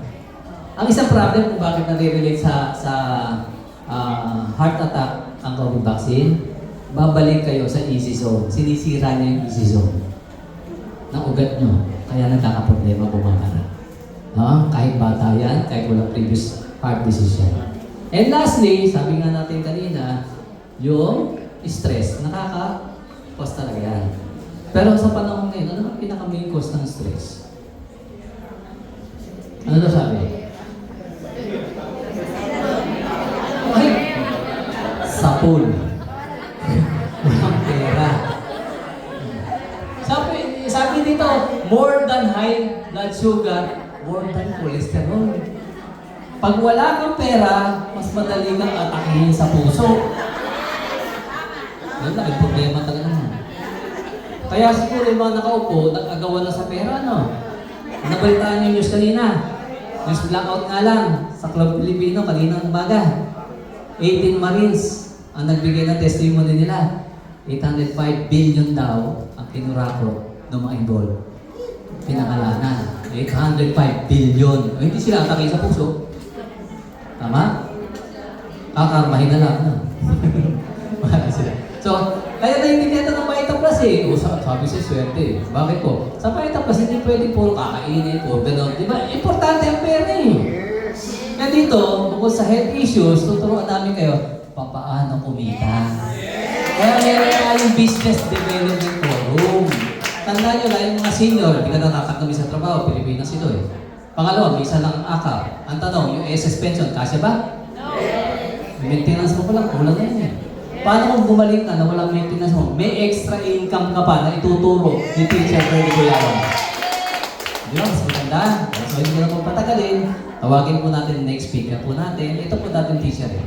Ang isang problem kung bakit nare-relate sa heart attack ang COVID vaccine, babalik kayo sa easy zone. Sinisira niya yung easy zone ng ugat nyo. Kaya nagkakaproblema bumabara. Kahit bata yan, kahit walang previous heart disease yan. And lastly, sabi nga natin kanina, yung stress, nakaka-cause talaga yan. Pero sa panahon ngayon, ano ang pinaka-main cause ng stress? Ano daw sabi? Ay! Sapul. Walang pera. Sabi dito, more than high blood sugar, more than cholesterol. Pag wala kang pera, mas madali kang atakihin sa puso. Wala, may problema talaga naman. Kaya siguro yung mga nakaupo, nag-agawan na sa pera, no? Nabalitaan niyo yung news kanina. News blackout nga lang sa Club Filipino kanina umaga. 18 Marines ang nagbigay ng testimony nila. 805 billion daw ang kinurako ng mga involved. Pinangalanan. 805 billion. Hindi sila atake sa puso. Tama? Kakarmahin na lang. No? Mahal sila. So, kaya naiintindihan ito ng Paita Plus eh. Sabi siya, swerte eh. Bakit po? Sa Paita Plus, hindi pwede puro kakainin, puro gano'n. Di ba? Importante ang pera eh. Kaya dito, bukod sa health issues, tuturuan namin kayo, papaano kumita. Kaya meron tayong business development forum. Tandaan nyo lang yung mga senior, hindi ka natatakami sa trabaho, Pilipinas ito eh. Pangalawa, may isa lang ang akap. Ang tanong, yung SS pension, kasya ba? No! Maintenance mo pa lang, kulang na yun eh. Paano kung bumalik ka na walang maintenance mo? May extra income ka pa na ituturo ni Teacher Freddy Gulawan. Di ba? Mas maganda. So, hindi ko na po patagalin. Tawagin po natin next speaker po natin. Ito po dating teacher eh.